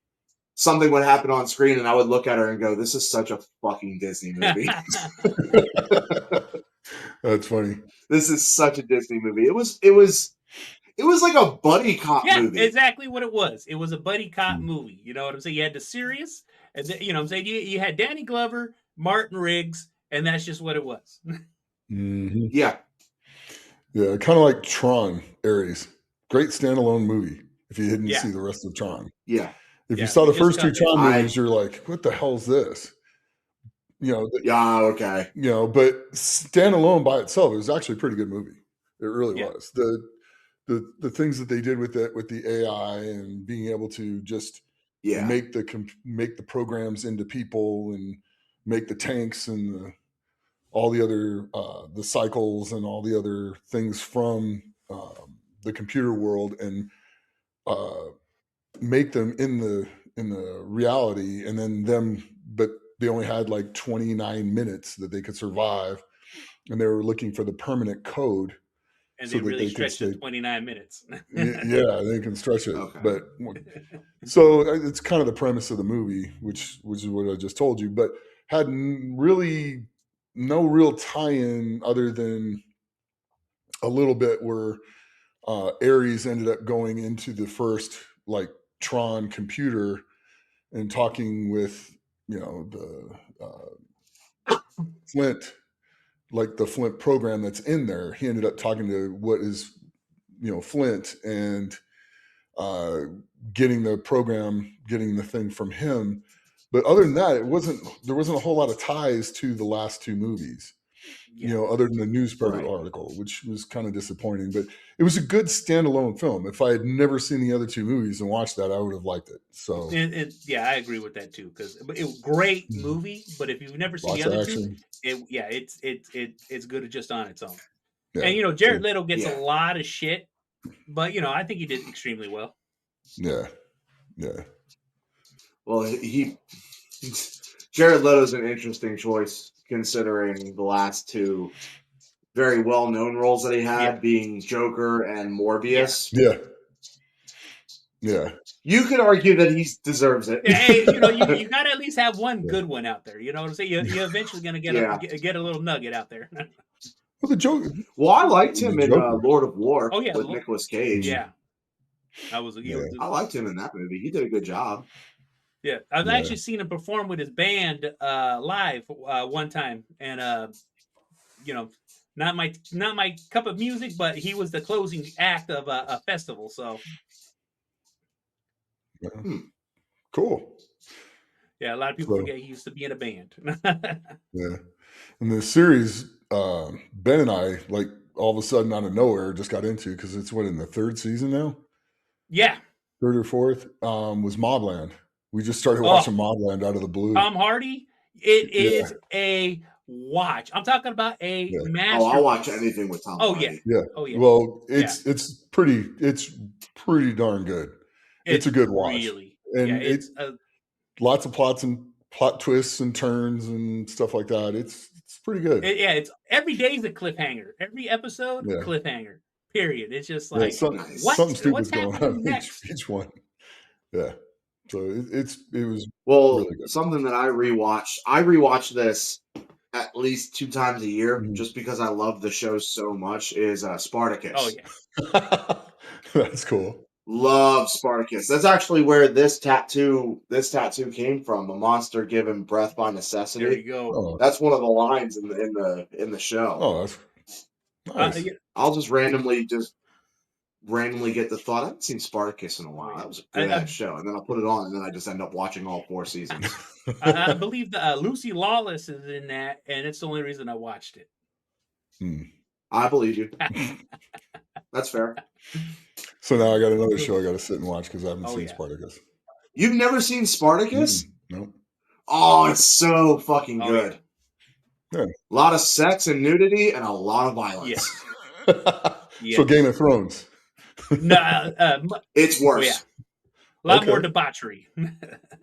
something would happen on screen and I would look at her and go, this is such a fucking Disney movie. That's funny. This is such a Disney movie. It was like a buddy cop movie. Exactly what it was. It was a buddy cop movie. You know what I'm saying? You had the serious, and you know what I'm saying? You had Danny Glover, Martin Riggs, and that's just what it was. Mm-hmm. Yeah. Yeah, kind of like Tron, Ares. Great standalone movie if you didn't see the rest of Tron. Yeah. If you saw the first two Tron movies, you're like, what the hell's this? You know, okay. You know, but standalone by itself, it was actually a pretty good movie. It really was. The things that they did with it, with the AI and being able to just make the programs into people and make the tanks and all the other the cycles and all the other things from the computer world and make them in the reality, and then but they only had like 29 minutes that they could survive, and they were looking for the permanent code. And they really stretched it 29 minutes. Yeah, they can stretch it. Okay. But so it's kind of the premise of the movie, which is what I just told you, but had really no real tie-in other than a little bit where Ares ended up going into the first like Tron computer and talking with, you know, the Flint, like the Flint program that's in there. He ended up talking to what is, you know, Flint, and getting the thing from him. But other than that, there wasn't a whole lot of ties to the last two movies, you know, other than the newspaper article, which was kind of disappointing. But it was a good standalone film. If I had never seen the other two movies and watched that, I would have liked it. So I agree with that too, because it was a great movie. But if you've never seen the other two, it's good just on its own. Yeah. And you know, Jared Leto gets a lot of shit, but you know, I think he did extremely well. Yeah. Well, Jared Leto's an interesting choice considering the last two very well-known roles that he had, being Joker and Morbius. Yeah. You could argue that he deserves it. Hey, you know, you got to at least have one good one out there. You know what I'm saying? You're eventually going to get a little nugget out there. Well, the Joker. Well, I liked him in Lord of War with Nicolas Cage. Yeah. I liked him in that movie. He did a good job. Yeah, I've actually seen him perform with his band live one time, and you know, not my cup of music, but he was the closing act of a festival. So, cool. Yeah, a lot of people forget he used to be in a band. Yeah, in the series, Ben and I, like, all of a sudden out of nowhere just got into, because it's in the third season now. Yeah, third or fourth was Mobland. We just started watching Mobland out of the blue. Tom Hardy, it is a watch. I'm talking about a masterpiece. I'll watch anything with Tom Hardy. Yeah. Well, it's pretty darn good. It's a good watch. Really. And it's lots of plot twists and turns and stuff like that. It's pretty good. It's every day's a cliffhanger. Every episode, cliffhanger. Period. It's just like something stupid's going on each one. Yeah. So it was really good. Something that I rewatched. I rewatch this at least 2 times a year, just because I love the show so much. Is Spartacus. Oh yeah, that's cool. Love Spartacus. That's actually where this tattoo came from. A monster given breath by necessity. There you go. Oh. That's one of the lines in the show. Oh, that's nice. I'll just randomly randomly get the thought, I haven't seen Spartacus in a while. That was a good ass show. And then I'll put it on, and then I just end up watching all 4 seasons. I believe Lucy Lawless is in that, and it's the only reason I watched it. I believe you. That's fair. So now I got another show I got to sit and watch because I haven't seen Spartacus. You've never seen Spartacus? Nope. Oh, it's so fucking good. Yeah. A lot of sex and nudity and a lot of violence. So Game of Thrones. No, it's worse. A lot more debauchery.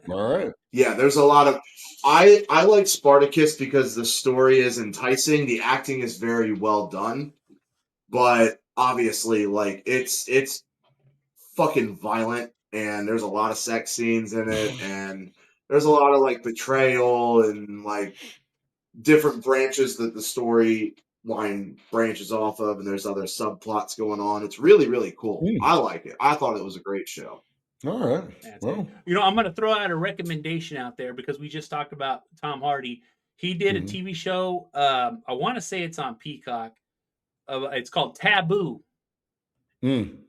All right. Yeah, there's a lot of. I like Spartacus because the story is enticing. The acting is very well done, but obviously, like it's fucking violent, and there's a lot of sex scenes in it, and there's a lot of like betrayal and like different branches that the story line branches off of, and there's other subplots going on. It's really, really cool. I like it. I thought it was a great show. All right. Well, I'm going to throw out a recommendation out there because we just talked about Tom Hardy. He did a TV show. I want to say it's on Peacock. It's called Taboo. And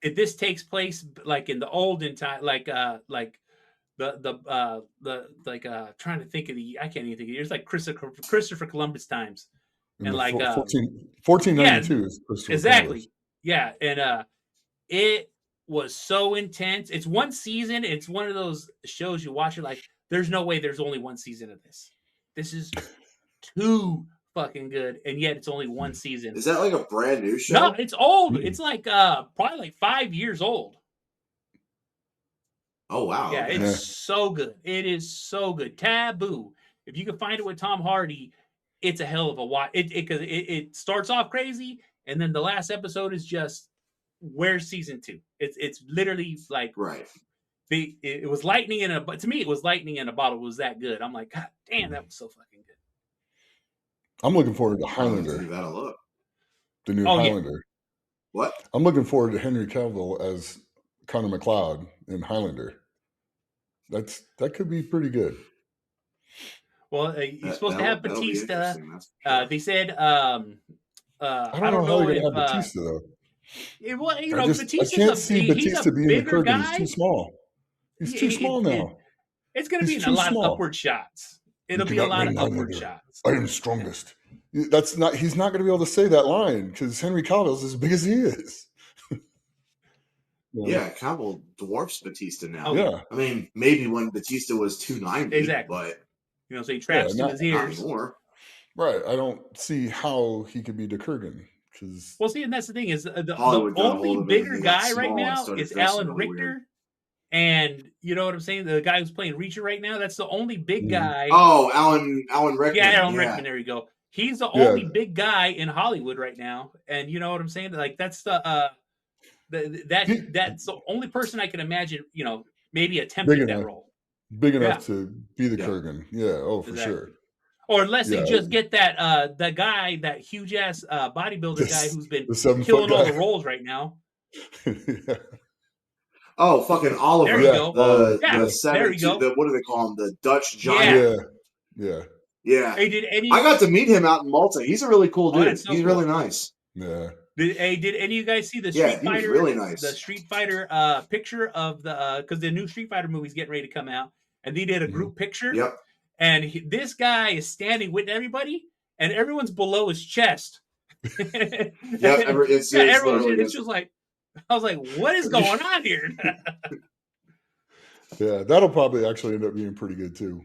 this takes place like in the olden time, like trying to think of I can't even think of it. It's like Christopher Columbus times. And like 1492 is Christopher exactly. Columbus. Yeah. And it was so intense. It's one season. It's one of those shows you watch it like there's no way there's only one season of this. This is too fucking good, and yet it's only one season. Is that like a brand new show? No, it's old. It's like probably like 5 years old. Oh wow. Yeah, it's so good. It is so good. Taboo. If you can find it with Tom Hardy, it's a hell of a watch. It starts off crazy, and then the last episode is just where's season 2? It's literally like it was lightning in a. But to me, it was lightning in a bottle. It was that good. I'm like, God damn, that was so fucking good. I'm looking forward to Highlander. The new Highlander. Yeah. What? I'm looking forward to Henry Cavill as Connor McLeod in Highlander. That could be pretty good. Well, you're supposed to have Batista. They said, I don't know how they're going to have Batista though. Batista's I can't see Batista being the Kurgan. Guy. He's too small. He's too small now. It's going to be a lot of upward shots. It'll be a lot of upward shots. I am strongest. He's not going to be able to say that line because Henry Cavill's as big as he is. Yeah, Cavill dwarfs Batista now. Yeah. I mean, maybe when Batista was 290. Exactly. But so he traps in his ears. Not more. Right. I don't see how he could be the Kurgan. Well, see, and that's the thing is the only bigger guy right now is Alan Richter. Weird. And you know what I'm saying? The guy who's playing Reacher right now, that's the only big guy. Oh, Alan Rickman. Yeah, Alan Rickman. There you go. He's the only big guy in Hollywood right now. And you know what I'm saying? Like that's that's the only person I can imagine, maybe attempting that role. Big enough to be the Kurgan. Yeah, for sure. Or unless they just get that guy, that huge ass bodybuilder guy who's been killing all the roles right now. Yeah. Oh, fucking Oliver. There you go. There you go. What do they call him? The Dutch giant. Yeah. I got to meet him out in Malta. He's a really cool dude. He's cool. Really nice. Yeah. Did any of you guys see the Street Fighter? Really nice. The Street Fighter picture of the because the new Street Fighter movie's getting ready to come out, and they did a group picture. Yep. And this guy is standing with everybody, and everyone's below his chest. It's just like. I was like, what is going on here? Yeah, that'll probably actually end up being pretty good too.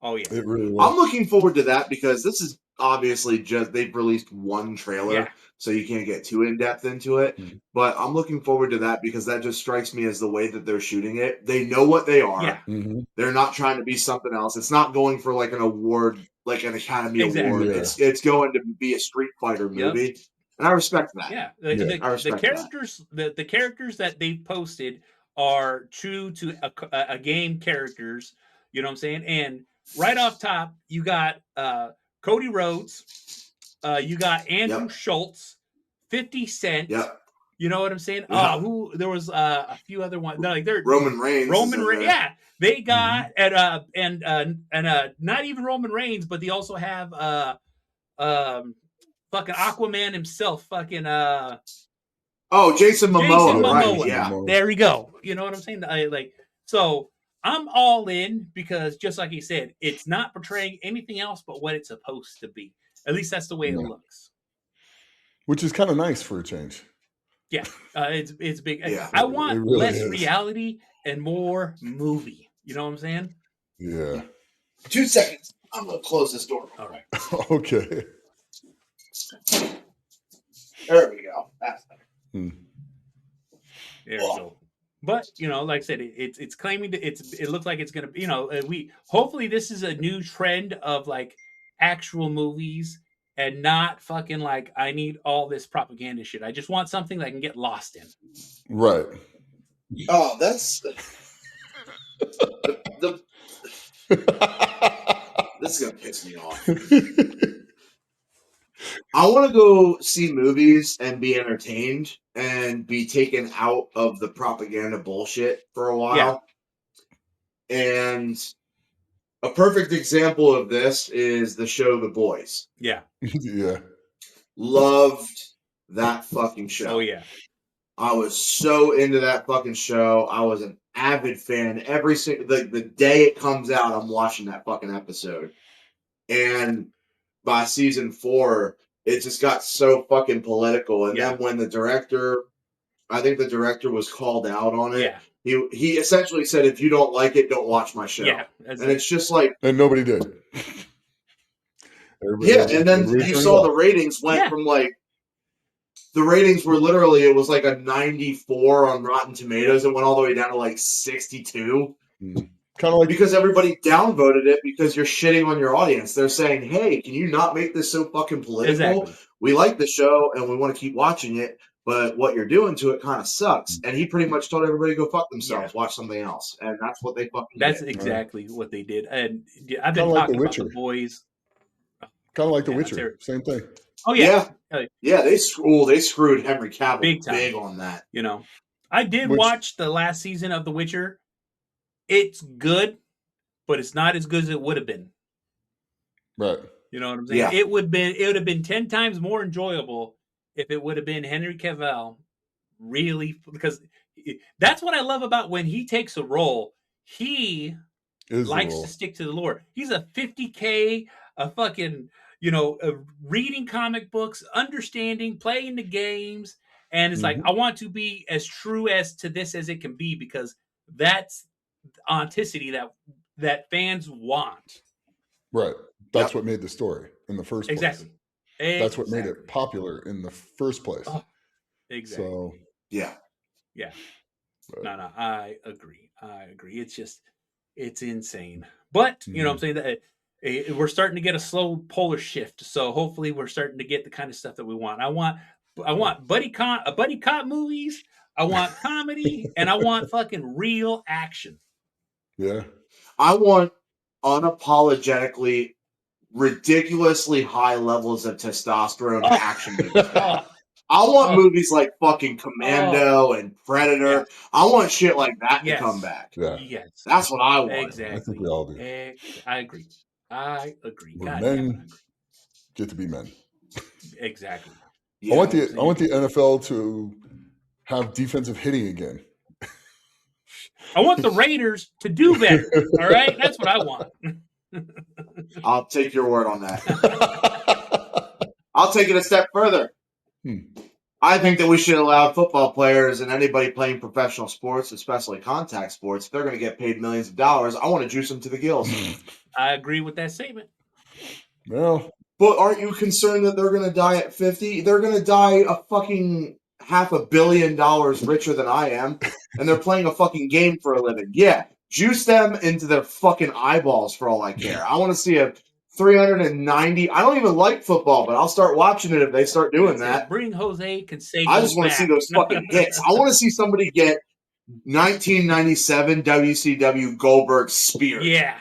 Oh yeah. It really will. I'm looking forward to that because this is obviously they've released one trailer, so you can't get too in depth into it. But I'm looking forward to that because that just strikes me as the way that they're shooting it. They know what they are. Yeah. They're not trying to be something else. It's not going for like an award, like an Academy Award. Yeah. It's going to be a Street Fighter movie. Yep. And I respect that. Yeah, the characters that they've posted are true to a game characters. You know what I'm saying? And right off top, you got Cody Rhodes, you got Andrew Schultz, 50 Cent. Yep. You know what I'm saying? Yeah. There was a few other ones. No, like they're Roman Reigns. Yeah, they got and not even Roman Reigns, but they also have fucking Aquaman himself, fucking Oh, Jason Momoa. Jason Right, Momoa. yeah. There we go. You know what I'm saying? So I'm all in because just like he said, it's not portraying anything else but what it's supposed to be. At least that's the way it looks. Which is kind of nice for a change. Yeah, it's big. Yeah. I want really less is. reality and more movie. You know what I'm saying? Yeah. 2 seconds. I'm gonna close this door. All right. Okay. There we go. That's better. There we go. But like I said, it's claiming that it looks like it's gonna be. We hopefully this is a new trend of like actual movies and not fucking like I need all this propaganda shit. I just want something that I can get lost in. Right. Oh, that's the this is gonna piss me off. I want to go see movies and be entertained and be taken out of the propaganda bullshit for a while. And a perfect example of this is the show The Boys. Yeah. Yeah. Loved that fucking show. Oh yeah. I was so into that fucking show. I was an avid fan. Every single the day it comes out, I'm watching that fucking episode. And by season 4, it just got so fucking political. And then when I think the director was called out on it. Yeah. He essentially said, if you don't like it, don't watch my show. Yeah. And it's just like, and nobody did. And then you saw the ratings went from like, the ratings were literally, it was like a 94 on Rotten Tomatoes. It went all the way down to like 62. Kind of like because everybody downvoted it because you're shitting on your audience. They're saying, hey, can you not make this so fucking political? Exactly. We like the show and we want to keep watching it, but what you're doing to it kind of sucks. And he pretty much told everybody to go fuck themselves, watch something else. And that's what they fucking did. That's exactly what they did. And I've been talking about The Boys. Kind of like The Witcher. Same thing. Oh, yeah. Yeah, they screwed Henry Cavill big on that. I did watch the last season of The Witcher. It's good, but it's not as good as it would have been. Right. You know what I'm saying? Yeah. It would have been 10 times more enjoyable if it would have been Henry Cavill, really, because that's what I love about when he takes a role. He likes to stick to the lore. He's a 50K, a fucking, reading comic books, understanding, playing the games, and it's like, I want to be as true as to this as it can be because that's authenticity that fans want. Right. That's what made the story in the first place. Exactly. That's what made it popular in the first place. Oh, exactly. So yeah. But, no, I agree. It's insane. But you know what I'm saying, that we're starting to get a slow polar shift. So hopefully we're starting to get the kind of stuff that we want. I want buddy cop movies. I want comedy and I want fucking real action. Yeah. I want unapologetically ridiculously high levels of testosterone action movies. I want movies like fucking Commando and Predator. Yeah. I want shit like that to come back. Yeah. Yes. That's what I want. Exactly. I think we all do. I agree. Where men get to be men. Exactly. Yeah. I want the NFL to have defensive hitting again. I want the Raiders to do better. All right? That's what I want. I'll take your word on that. I'll take it a step further. I think that we should allow football players and anybody playing professional sports, especially contact sports, if they're going to get paid millions of dollars, I want to juice them to the gills. I agree with that statement. Well, but aren't you concerned that they're going to die at 50? They're going to die a fucking $500 million richer than I am, and they're playing a fucking game for a living. Yeah, juice them into their fucking eyeballs for all I care. I want to see a 390. I don't even like football, but I'll start watching it if they start doing that. Bring Jose Canseco. I just want to see those fucking hits. I want to see somebody get 1997 WCW Goldberg speared. Yeah.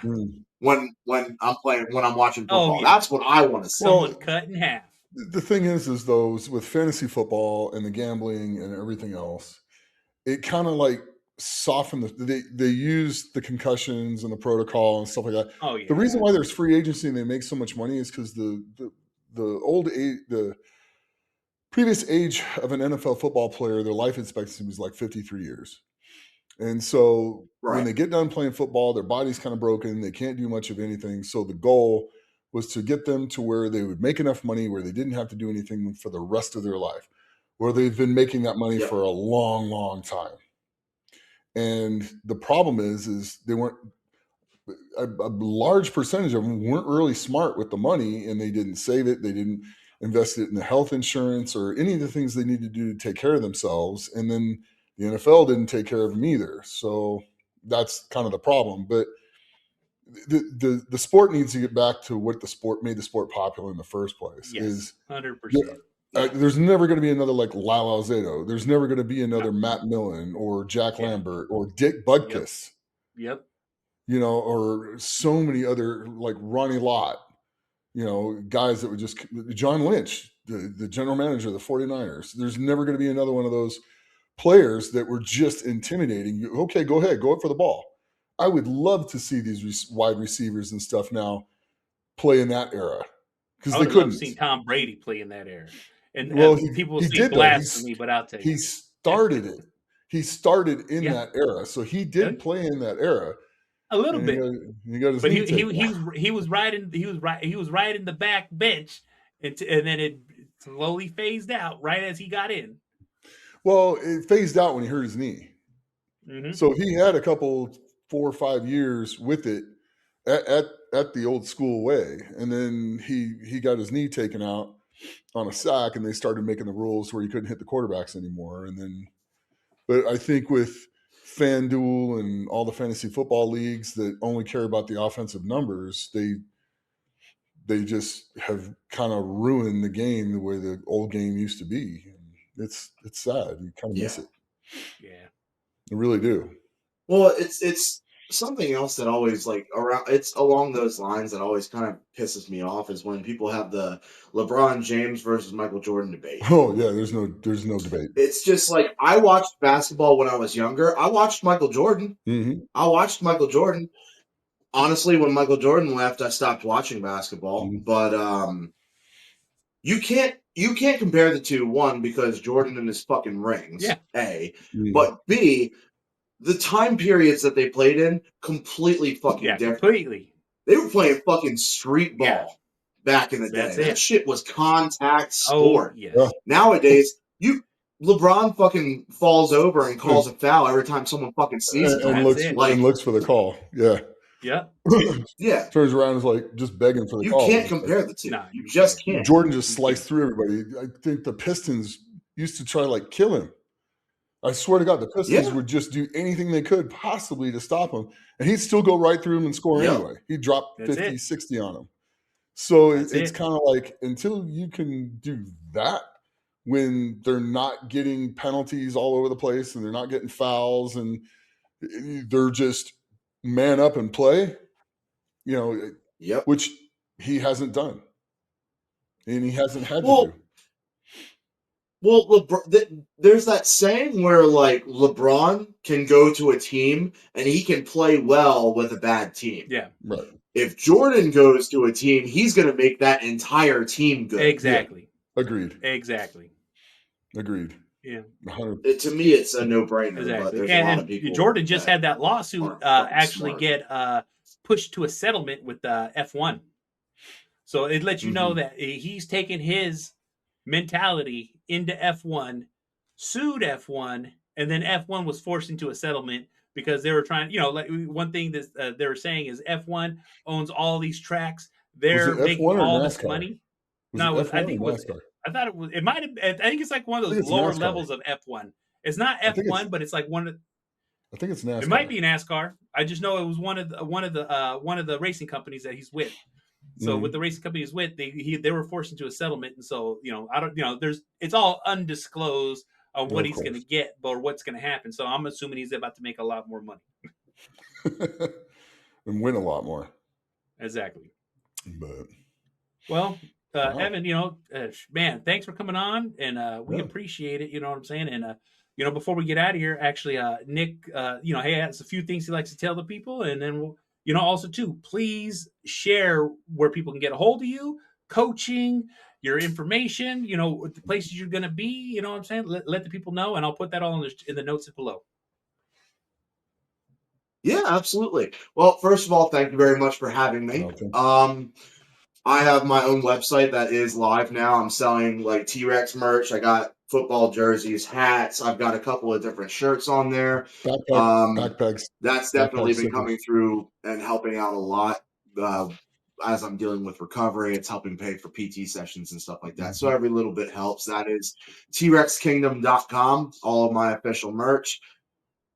When I'm watching football. That's what I want to see. Someone cut in half. The thing is those with fantasy football and the gambling and everything else, it kind of like softened they use the concussions and the protocol and stuff like that. Oh yeah. The reason why there's free agency and they make so much money is because the previous age of an NFL football player, their life expectancy was like 53 years. And so when Right. they get done playing football, their body's kind of broken. They can't do much of anything. So the goal was to get them to where they would make enough money where they didn't have to do anything for the rest of their life, where they've been making that money Yep. for a long, long time. And the problem is they weren't, a large percentage of them weren't really smart with the money, and they didn't save it. They didn't invest it in the health insurance or any of the things they need to do to take care of themselves. And then the NFL didn't take care of them either. So that's kind of the problem. But the sport needs to get back to what the sport made the sport popular in the first place. Yes, Is 100%. there's never going to be another like Lyle Alzado. There's never going to be another Matt Millen or Jack Lambert or Dick Butkus. Yep. You know, or so many other like Ronnie Lott, you know, guys that would just John Lynch, the general manager of the 49ers. There's never going to be another one of those players that were just intimidating you. Okay, go ahead, go up for the ball. I would love to see these wide receivers and stuff now play in that era because they couldn't. I've seen Tom Brady play in that era, and well, people he say did blasphemy, but I'll tell you, he started it. He started in Yeah. that era, so he did play in that era. A little And bit. he got his But knee he was riding the back bench, and then it slowly phased out right as he got in. Well, it phased out when he hurt his knee. Mhm. So he had a couple 4 or 5 years with it at the old school way, and then he got his knee taken out on a sack, and they started making the rules where you couldn't hit the quarterbacks anymore. And then, but I think with FanDuel and all the fantasy football leagues that only care about the offensive numbers, they just have kind of ruined the game the way the old game used to be. It's sad. You kind of miss it. Yeah. I really do. Well, it's something else that always like around. It's along those lines that always kind of pisses me off is when people have the LeBron James versus Michael Jordan debate. Oh yeah, there's no debate. It's just like I watched basketball when I was younger. I watched Michael Jordan. Mm-hmm. I watched Michael Jordan. Honestly, when Michael Jordan left, I stopped watching basketball. Mm-hmm. But you can't compare the two. One, because Jordan and his fucking rings. Yeah. A, Mm-hmm. but B, the time periods that they played in completely fucking different. Completely. They were playing fucking street ball back in the day. That shit was contact sport. Oh, yes. Nowadays, LeBron fucking falls over and calls a foul every time someone fucking sees him. And looks for the call. Yeah. Yeah. Yeah. Turns around and is like just begging for the call. You can't compare the two. No, you just can't. Jordan just sliced through everybody. I think the Pistons used to try to like kill him. I swear to God, the Pistons would just do anything they could possibly to stop him. And he'd still go right through him and score anyway. He'd drop 50, 60 on him. So it's kind of like until you can do that, when they're not getting penalties all over the place and they're not getting fouls and they're just man up and play, you know, which he hasn't done. And he hasn't had to do. Well, there's that saying where like LeBron can go to a team and he can play well with a bad team. Yeah. Right. If Jordan goes to a team, he's going to make that entire team good. Exactly. Yeah. Agreed. Exactly. Agreed. Yeah. To me, it's a no-brainer. Exactly. But there's a lot of people. Jordan just had that lawsuit actually get pushed to a settlement with F1. So it lets you know that he's taken his mentality into F1, sued F1, and then F1 was forced into a settlement because they were trying, you know, like one thing that they were saying is F1 owns all these tracks. They're making all this money. No, I think it was. I thought it was. It might have. I think it's like one of those lower levels of F1. It's not F1, but it's like one of. I think it's NASCAR. It might be NASCAR. I just know it was one of the racing companies that he's with. So with the racing company he's with, they were forced into a settlement, and so it's all undisclosed on what he's going to get or what's going to happen. So I'm assuming he's about to make a lot more money and win a lot more. Exactly. But well, Evan, man, thanks for coming on, and we appreciate it. You know what I'm saying? And before we get out of here, actually, Nick, he has a few things he likes to tell the people, and then we'll. Also, too, please share where people can get a hold of you, coaching, your information, the places you're going to be, you know what I'm saying? Let the people know, and I'll put that all in the notes below. Yeah, absolutely. Well, first of all, thank you very much for having me. Okay. I have my own website that is live now. I'm selling like T-Rex merch. I got football jerseys, hats. I've got a couple of different shirts on there. Backpacks. That's definitely been stickers. coming through and helping out a lot. As I'm dealing with recovery, it's helping pay for PT sessions and stuff like that. So every little bit helps. That is TRexKingdom.com, all of my official merch.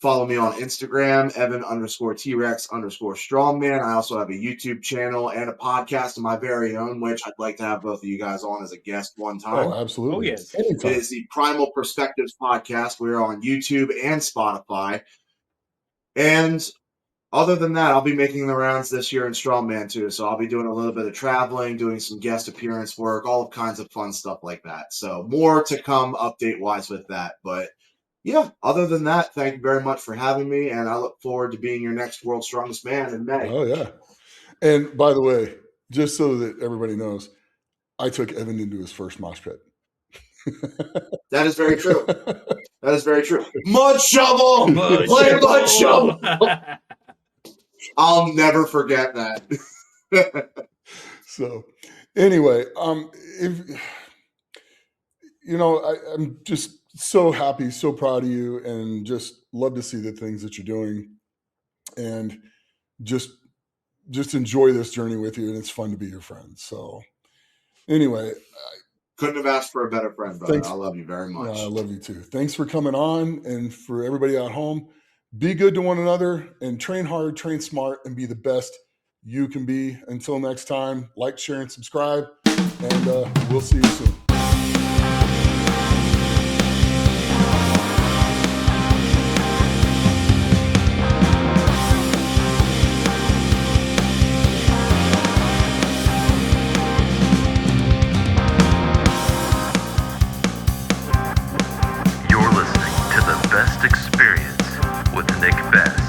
Follow me on Instagram, Evan_T-Rex_Strongman. I also have a YouTube channel and a podcast of my very own, which I'd like to have both of you guys on as a guest one time. Oh, absolutely. Oh, yes. It is the Primal Perspectives podcast. We're on YouTube and Spotify. And other than that, I'll be making the rounds this year in Strongman too. So I'll be doing a little bit of traveling, doing some guest appearance work, all kinds of fun stuff like that. So more to come update-wise with that. But yeah, other than that, thank you very much for having me, and I look forward to being your next World's Strongest Man in May. Oh, yeah. And by the way, just so that everybody knows, I took Evan into his first mosh pit. That is very true. That is very true. Mud shovel! Play mud shovel! I'll never forget that. So anyway, I'm just so happy, so proud of you, and just love to see the things that you're doing, and just enjoy this journey with you. And it's fun to be your friend. So anyway, couldn't have asked for a better friend, brother. I love you very much. I love you too. Thanks for coming on. And for everybody at home, be good to one another and train hard, train smart, and be the best you can be. Until next time, like, share, and subscribe, and we'll see you soon. You're listening to The Best Experience with Nick Best.